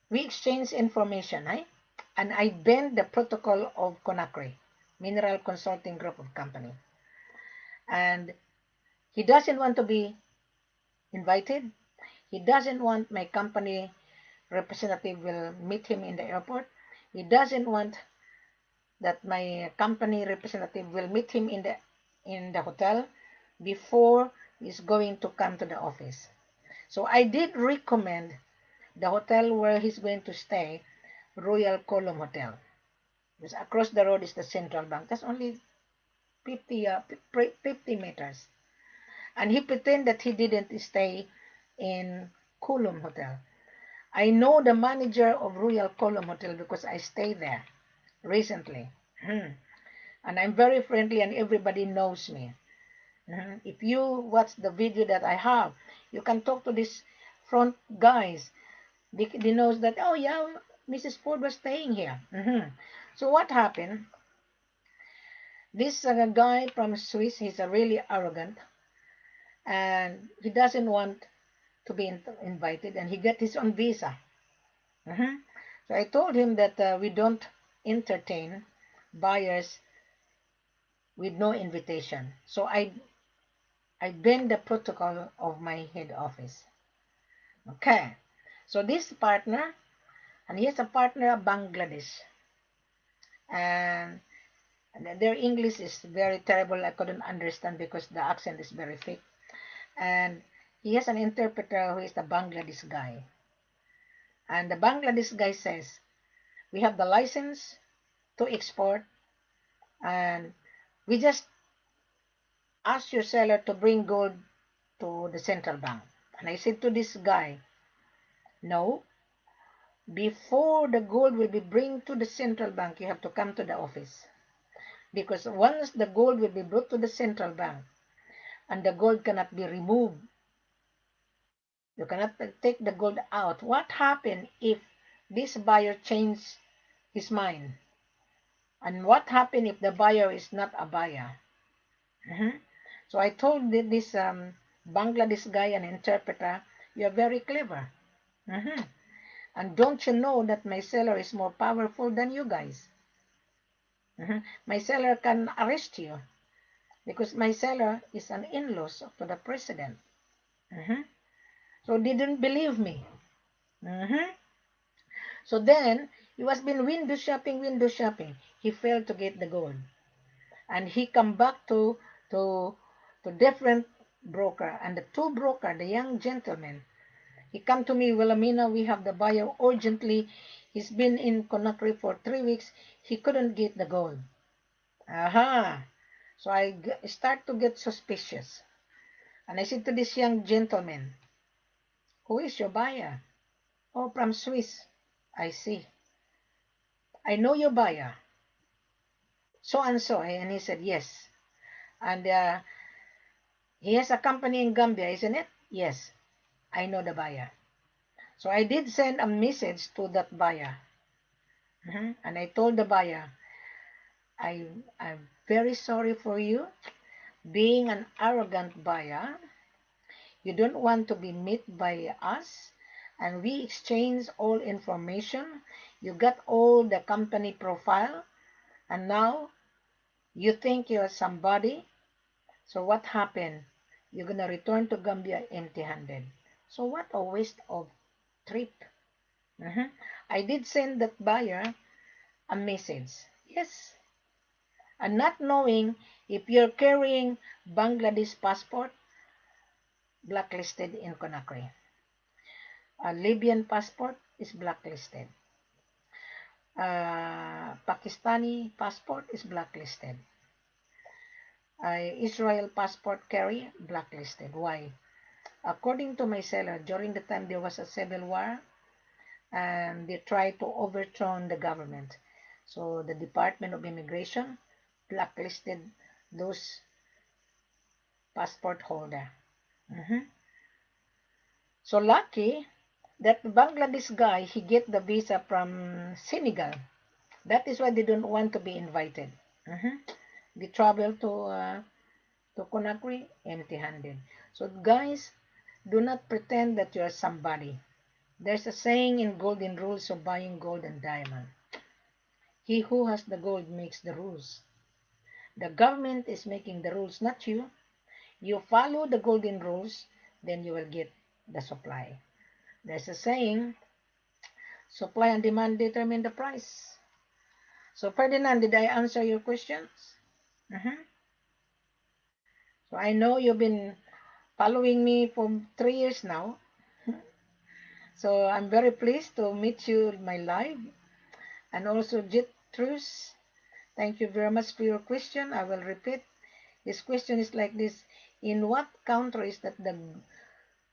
we exchange information, eh? And I bend the protocol of Conakry, Mineral Consulting Group of Company. And he doesn't want to be invited. He doesn't want my company representative will meet him in the airport. He doesn't want that my company representative will meet him in the hotel before he's going to come to the office. So I did recommend the hotel where he's going to stay, Royal Column Hotel. Because across the road is the central bank. That's only 50 meters. And he pretended that he didn't stay in Column Hotel. I know the manager of Royal Column Hotel because I stayed there recently. And I'm very friendly and everybody knows me. If you watch the video that I have, you can talk to these front guys. They knows that, oh yeah, Mrs. Ford was staying here. So what happened? This guy from Swiss, he's a really arrogant and he doesn't want to be invited and he got his own visa. So I told him that we don't entertain buyers with no invitation. So I bend the protocol of my head office. Okay. So this partner, and he has a partner of Bangladesh. And their English is very terrible. I couldn't understand because the accent is very thick. And he has an interpreter who is the Bangladesh guy. And the Bangladesh guy says, we have the license to export and we just ask your seller to bring gold to the central bank. And I said to this guy, no, before the gold will be bring to the central bank, you have to come to the office. Because once the gold will be brought to the central bank and the gold cannot be removed, you cannot take the gold out. What happened if this buyer changed his mind? And what happened if the buyer is not a buyer? So I told this Bangladesh guy, an interpreter, you're very clever. And don't you know that my seller is more powerful than you guys? My seller can arrest you because my seller is an in-law to the president. So they didn't believe me. So then he was been window shopping. He failed to get the gold, and he come back to different broker, and the two broker, the young gentleman, he come to me, Wilhelmina, we have the buyer urgently. He's been in Conakry for 3 weeks. He couldn't get the gold. So I start to get suspicious. And I said to this young gentleman, who is your buyer? Oh, from Swiss. I see. I know your buyer. So and so. And he said, yes. And he has a company in Gambia, isn't it? Yes. I know the buyer. So I did send a message to that buyer. And I told the buyer, I'm very sorry for you. Being an arrogant buyer, you don't want to be met by us, and we exchange all information. You got all the company profile, and now you think you're somebody. So what happened? You're gonna return to Gambia empty-handed. So what a waste of trip. I did send that buyer a message. Yes. And not knowing if you're carrying Bangladesh passport, blacklisted in Conakry. A Libyan passport is blacklisted. Pakistani passport is blacklisted. Israel passport carry blacklisted. Why? According to my seller, during the time there was a civil war, and they tried to overthrow the government. So the Department of Immigration blacklisted those passport holder. So lucky that Bangladesh guy, he get the visa from Senegal. That is why they don't want to be invited. They travel to Conakry empty-handed. So guys, do not pretend that you are somebody. There's a saying in golden rules of buying gold and diamond. He who has the gold makes the rules. The government is making the rules, not you. You follow the golden rules, then you will get the supply. There's a saying, supply and demand determine the price. So Ferdinand, did I answer your questions? So I know you've been following me for 3 years now. So I'm very pleased to meet you in my live. And also, Jit Trus, thank you very much for your question. I will repeat. This question is like this. In what countries that the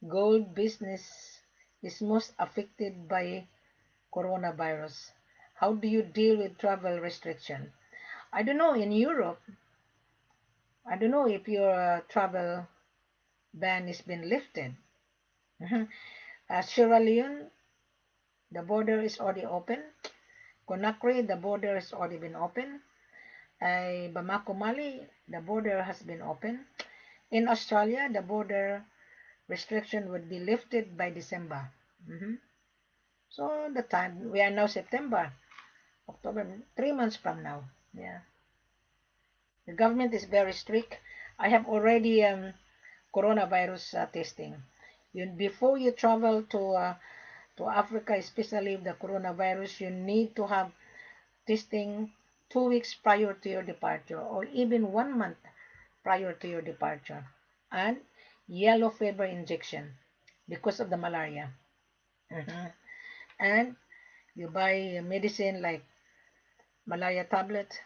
gold business is most affected by coronavirus? How do you deal with travel restriction? I don't know, in Europe, I don't know if your travel ban has been lifted. Mhm. Sierra Leone, the border is already open. Conakry, the border has already been open. Bamako Mali, the border has been open. In Australia, the border restriction would be lifted by December. Mhm. So the time, we are now September, October, 3 months from now. Yeah, the government is very strict. I have already coronavirus testing. Before you travel to Africa, especially with the coronavirus, you need to have testing 2 weeks prior to your departure, or even 1 month prior to your departure, and yellow fever injection because of the malaria. Mhm. And you buy medicine like malaria tablet,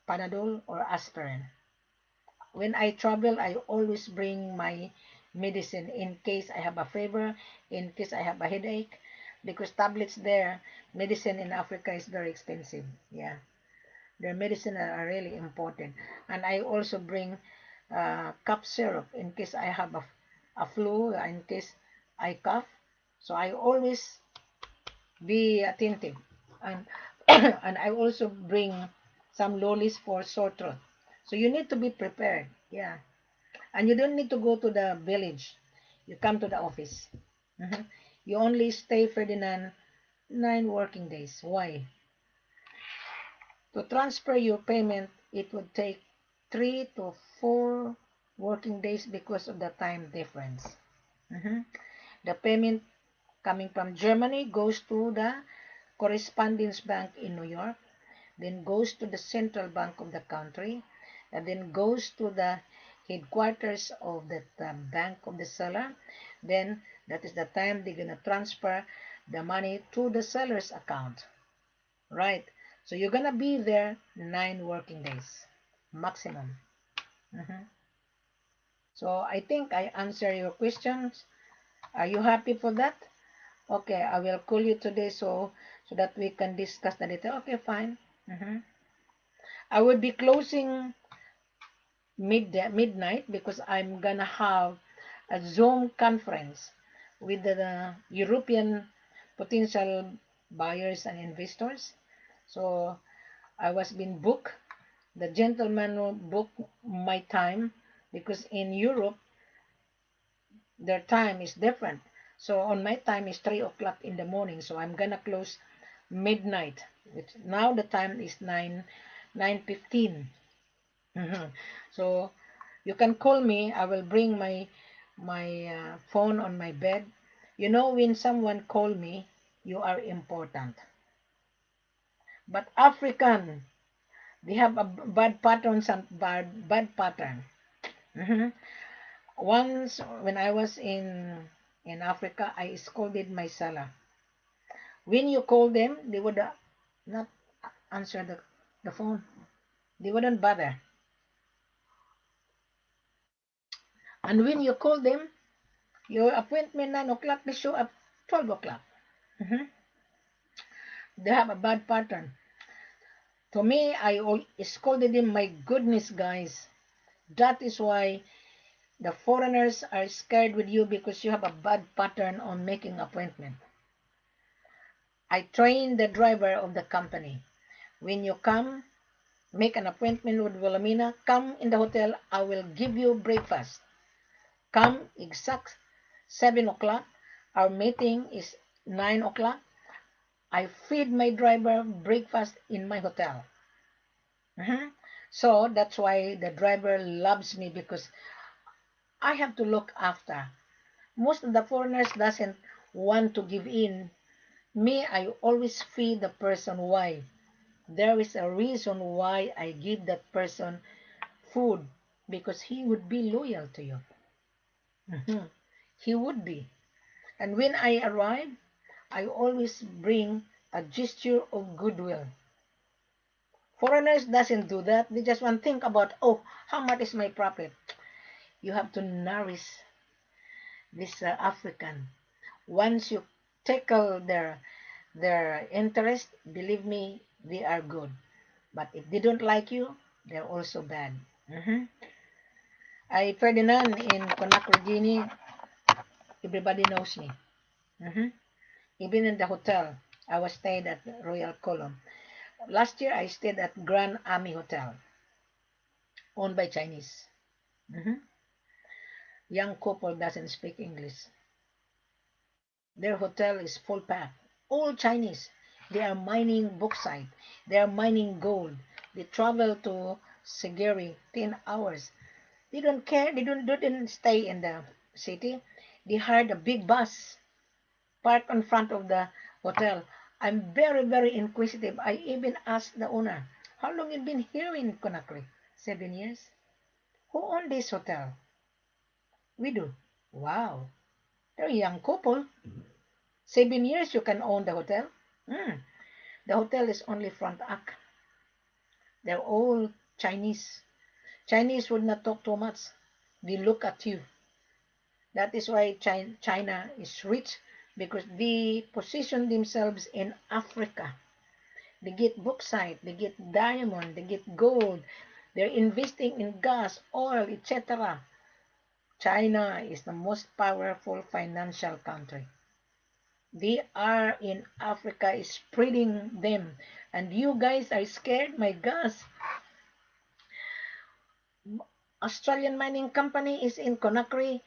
Panadol, or aspirin. When I travel, I always bring my medicine in case I have a fever, in case I have a headache, because tablets there, medicine in Africa is very expensive. Yeah, their medicine are really important. And I also bring cough syrup in case I have a flu, in case I cough. So I always be attentive. And and I also bring some lollies for sore throat. So you need to be prepared. Yeah. And you don't need to go to the village. You come to the office. Mhm. You only stay, Ferdinand, 9 working days. Why? To transfer your payment, it would take 3 to 4 working days because of the time difference. Mhm. The payment coming from Germany goes to the correspondence bank in New York, then goes to the central bank of the country, and then goes to the headquarters of the bank of the seller. Then that is the time they're gonna transfer the money to the seller's account. Right? So you're gonna be there 9 working days maximum. Mhm. So I think I answer your questions. Are you happy for that? Okay, I will call you today so that we can discuss the detail. Okay, fine. Mhm. I will be closing midnight because I'm gonna have a Zoom conference with the European potential buyers and investors. So I was being booked. The gentleman will book my time because in Europe their time is different. So on my time is 3 o'clock in the morning. So I'm gonna close midnight. Which now the time is 9:15. Mhm. So you can call me. I will bring my phone on my bed. You know, when someone call me, you are important. But African, they have a bad pattern, some bad pattern. Mhm. Once when I was in Africa, I scolded my seller. When you call them, they would not answer the phone. They wouldn't bother. And when you call them, your appointment 9 o'clock, they show up 12 o'clock. Mhm. They have a bad pattern. To me, I scolded him. My goodness, guys, that is why the foreigners are scared with you because you have a bad pattern on making appointment. I train the driver of the company. When you come, make an appointment with Wilhelmina, come in the hotel, I will give you breakfast. Come exact 7 o'clock. Our meeting is 9 o'clock. I feed my driver breakfast in my hotel. Mhm. So that's why the driver loves me because I have to look after. Most of the foreigners doesn't want to give in. Me, I always feed the person. Why? There is a reason why I give that person food because he would be loyal to you. Mhm. He would be. And when I arrive, I always bring a gesture of goodwill. Foreigners doesn't do that. They just want to think about, oh, how much is my profit? You have to nourish this African. Once you tackle their interest, believe me, they are good. But if they don't like you, they're also bad. Mhm. Ferdinand in Conakry, Guinea, everybody knows me. Mhm. Even in the hotel, I was stayed at Royal Column. Last year, I stayed at Grand Army Hotel, owned by Chinese. Mhm. Young couple doesn't speak English. Their hotel is full packed. All Chinese. They are mining bauxite. They are mining gold. They travel to Segeri 10 hours. They don't care. They didn't stay in the city. They hired a big bus parked in front of the hotel. I'm very, very inquisitive. I even asked the owner, how long you been here in Conakry? 7 years. Who owned this hotel? We do. Wow. They're a young couple. 7 years you can own the hotel. Hmm. The hotel is only front act. They're all Chinese. Chinese would not talk too much. They look at you. That is why China is rich, because they position themselves in Africa. They get bauxite, they get diamond, they get gold. They're investing in gas, oil, etc. China is the most powerful financial country. They are in Africa spreading them. And you guys are scared? My gosh. Australian mining company is in Conakry,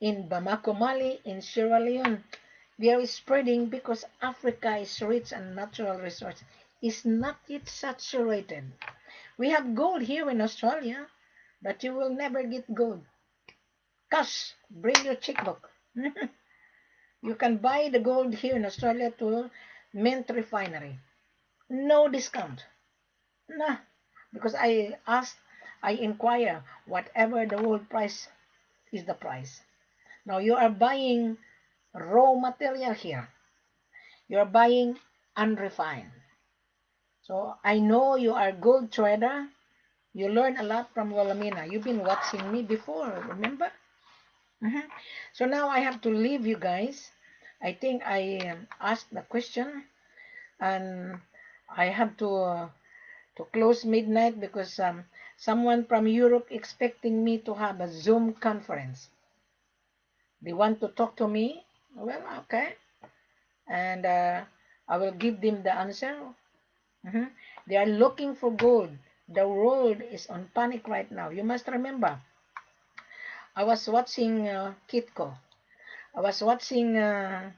in Bamako Mali, in Sierra Leone. They are spreading because Africa is rich in natural resources. It's not yet saturated. We have gold here in Australia, but you will never get gold. Cash, bring your checkbook. You can buy the gold here in Australia to mint refinery. No discount. Nah, because I inquire, whatever the world price is the price. Now you are buying raw material here. You are buying unrefined. So I know you are a gold trader. You learn a lot from Wilhelmina. You've been watching me before, remember? Mhm. So now I have to leave you guys. I think I asked the question, and I have to close midnight because someone from Europe expecting me to have a Zoom conference. They want to talk to me. Well, okay, and I will give them the answer. Mhm. They are looking for gold. The world is on panic right now. You must remember. I was watching Kitco. I was watching uh,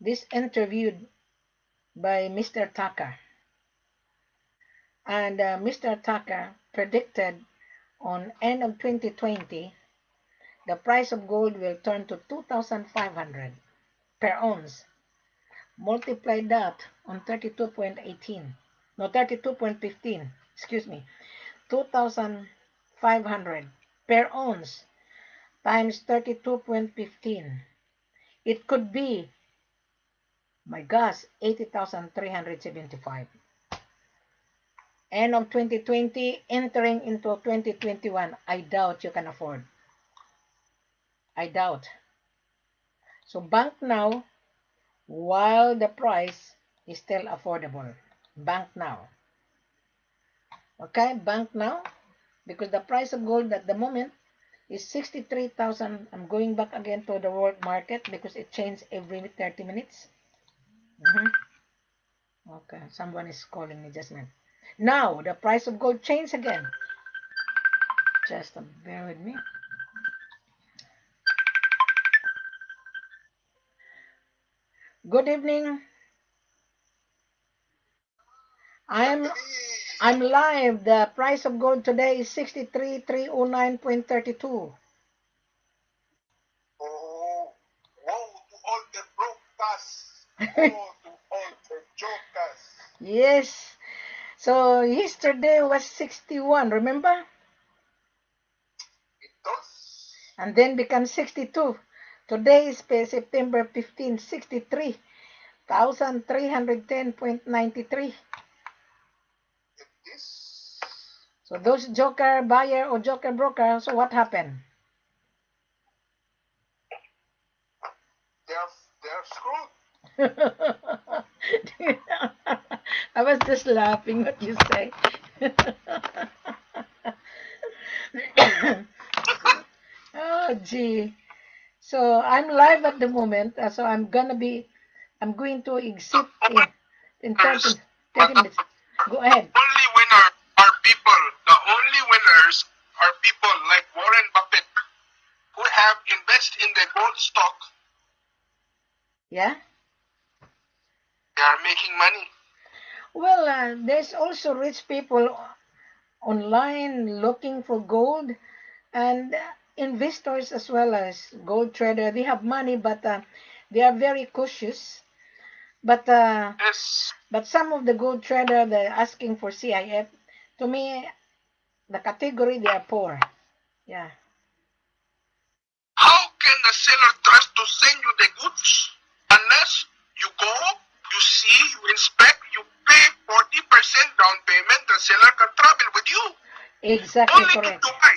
this interview by Mr. Tucker. And Mr. Tucker predicted on end of 2020, the price of gold will turn to 2,500 per ounce. Multiply that on 32.18, no 32.15, excuse me, 2,500 per ounce times 32.15. It could be, my gosh, 80,375. End of 2020, entering into 2021, I doubt you can afford. I doubt. So bank now while the price is still affordable. Bank now. Okay, bank now because the price of gold at the moment is 63,000. I'm going back again to the world market because it changes every 30 minutes. Okay, someone is calling me just now. Now, the price of gold changed again. Just bear with me. Good evening. I'm I'm live. The price of gold today is 63,309.32. Oh, woe to all the brokers. Woe to all the jokers. Yes. So yesterday was 61, remember? It does. and then becomes 62. Today is September 15, 63,310.93. This, So those joker buyer or joker broker, so what happened? they're screwed. I was just laughing what you say. Oh, gee. So I'm live at the moment. So I'm going to exit in 30, 30 Madam, minutes. Go ahead. only winner are people. The only winners are people like Warren Buffett who have invested in the gold stock. Yeah. They are making money. Well, there's also rich people online looking for gold, and investors as well as gold trader. They have money, but they are very cautious. But Yes. but some of the gold trader they're asking for CIF. To me, the category they are poor. Yeah. How can the seller trust to send you the goods unless you go, you see, you inspect, you pay 40% down payment, the seller can travel with you. Exactly Only to correct. Dubai,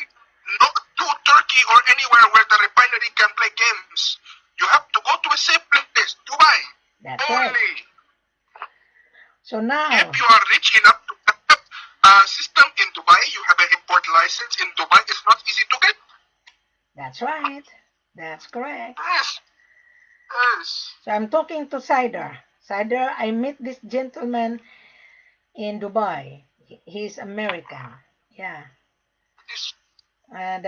not to Turkey or anywhere where the refinery can play games. You have to go to a safe place, Dubai. That's Only. right. So If now, you are rich enough to have a system in Dubai, you have an import license in Dubai, it's not easy to get. that's right. That's correct. Yes. Yes. So I'm talking to Sider. Sider, I met this gentleman in Dubai. He's American. Yeah. This, And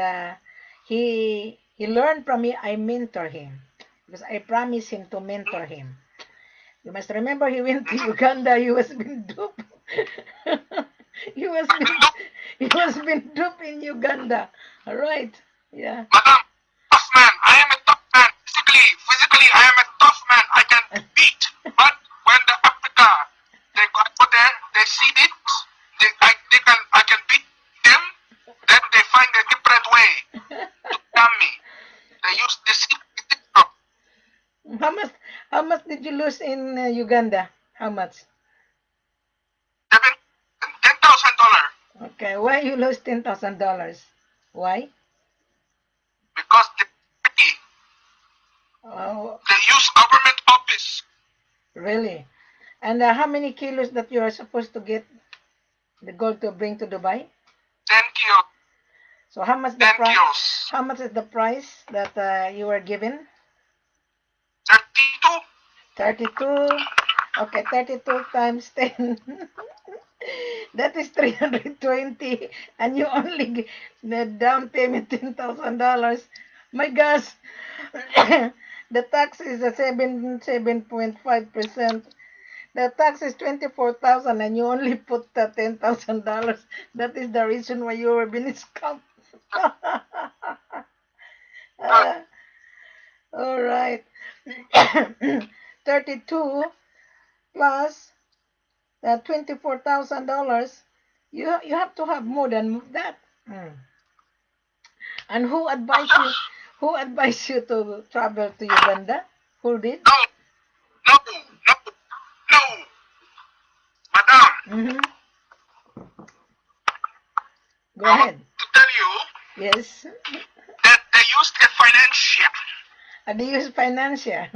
he learned from me. I mentor him because I promised him to mentor him. You must remember he went to Uganda. He was been duped. he was I've been been looked, he was been duped in Uganda. All right. Yeah. Madam, tough man. I am a tough man. Physically, I am a tough man. I can beat. But when the Africa, they go there, they see it, I can beat them, then they find a different way to scam me. They use the secret. How much? How much did you lose in Uganda? How much? $10,000 Okay. Why you lost $10,000? Why? because Oh, they use government office. really? And how many kilos that you are supposed to get the gold to bring to Dubai? 10 kilos. So how much the 10 price? kilos. How much is the price that you were given? 32. 32. Okay, 32 times 10. That is 320, and you only the down payment $10,000. My gosh, the tax is a 7.5%. The tax is 24,000, and you only put $10,000. That is the reason why you were being scammed. Ah, all right. 32 plus $24,000. You have to have more than that. Mm. And who advised you? Who advised you to travel to Uganda? Who did? No, no, no, no. Madam, Mm-hmm. Go I want ahead. to tell you Yes. that they used a financial. And they use financial.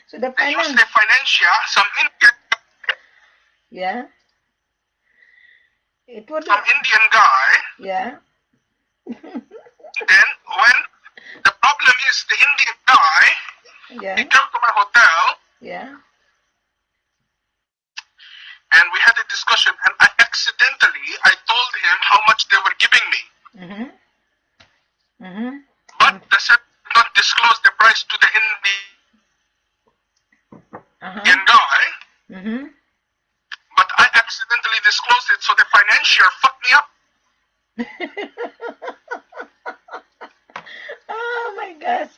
So the They used finance. a financial, Yeah. It would. some Indian guy. Yeah. Then when the problem is the Indian guy, Yeah. he came to my hotel Yeah. and we had a discussion and I told him how much they were giving me. Mm-hmm. Mm-hmm. But the seller did not disclose the price to the Indian guy. Mm-hmm. But I accidentally disclosed it, so the financier fucked me up. Oh my gosh.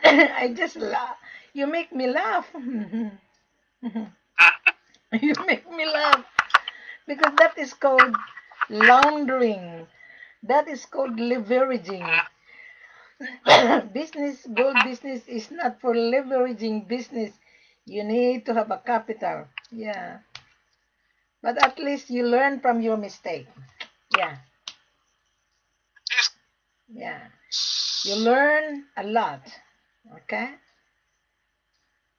I just laugh. You make me laugh. You make me laugh. Because that is called laundering. That is called leveraging. Business, gold business is not for leveraging business. You need to have a capital. Yeah. But at least you learn from your mistake. Yeah. Yes. Yeah. You learn a lot. Okay?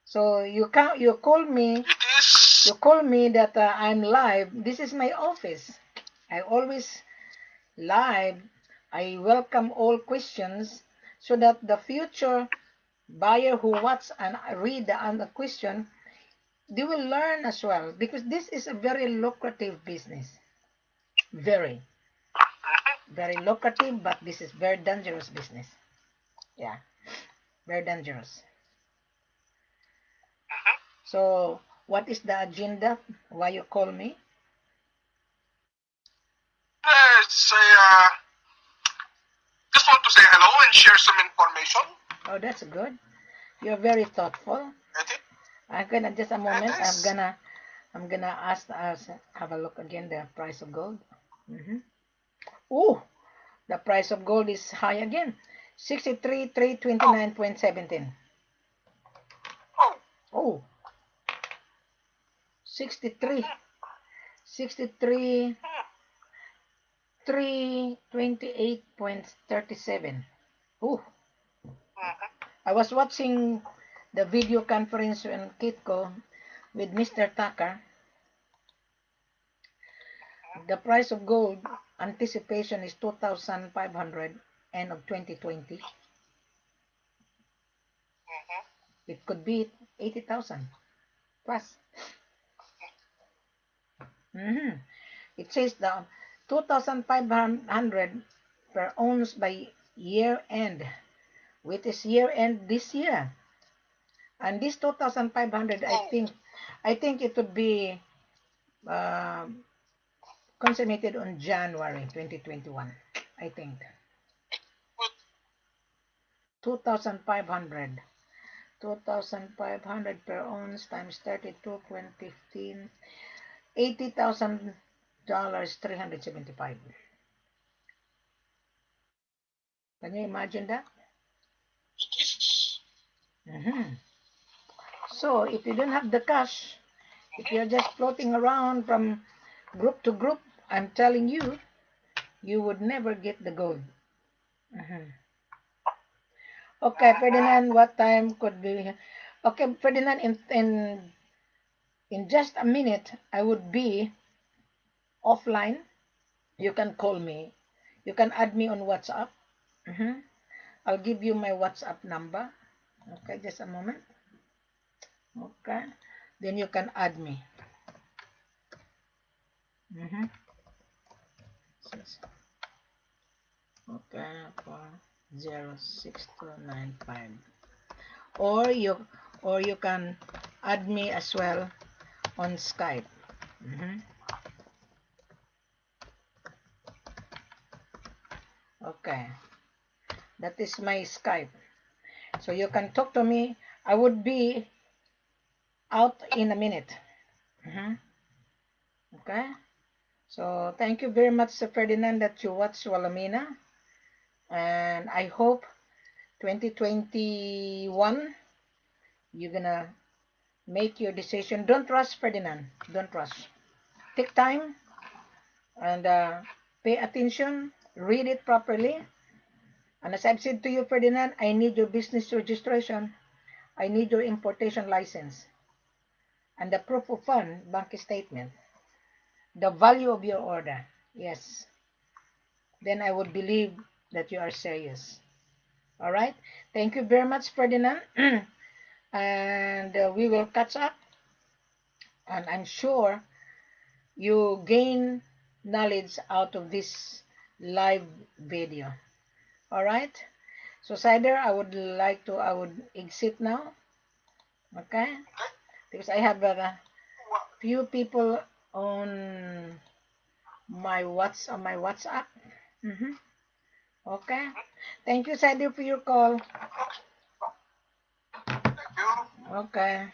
So you call me, It is. you call me that I'm live. This is my office. I always live. I welcome all questions so that the future buyer who watch and read the question, they will learn as well, because this is a very lucrative business. Very, very lucrative, but this is very dangerous business. Yeah, very dangerous. So, what is the agenda? Why you call me? Yes, I just want to say hello and share some information. Oh, that's good. You're very thoughtful. I'm gonna just a moment. I'm gonna ask us have a look again the price of gold. Oh, the price of gold is high again. 63,329.17. Oh, 63, 63, 328.37. Oh, I was watching the video conference on Kitco with Mr. Tucker. The price of gold anticipation is 2,500 end of 2020. It could be 80,000 plus. It says the 2,500 per ounce by year end, which is year end this year. And this 2,500, I think it would be uh, consummated on January 2021. I think 2,500. 2,500 per ounce times 32.15, $80,000, 375. Can you imagine that? So if you don't have the cash, if you're just floating around from group to group, I'm telling you, you would never get the gold. Okay, Ferdinand, what time could be? Okay, Ferdinand, in just a minute, I would be offline. You can call me. You can add me on WhatsApp. I'll give you my WhatsApp number. Okay, just a moment. Okay, then you can add me. Okay, 406295. Or you can add me as well on Skype. Okay, that is my Skype. So you can talk to me. I would be out in a minute. Okay. So thank you very much, Sir Ferdinand, that you watched Wilhelmina. And I hope 2021 you're gonna make your decision. Don't rush, Ferdinand. Don't rush. Take time and pay attention. Read it properly. And as I've said to you, Ferdinand, I need your business registration. I need your importation license. And the proof of fund, bank statement. The value of your order. Yes. Then I would believe that you are serious. All right. Thank you very much, Ferdinand. And we will catch up. And I'm sure you gain knowledge out of this live video. All right. So, Sider, I would exit now. Okay. Because I have a few people on my WhatsApp. Okay. Thank you, Sider, for your call. Thank you. Okay.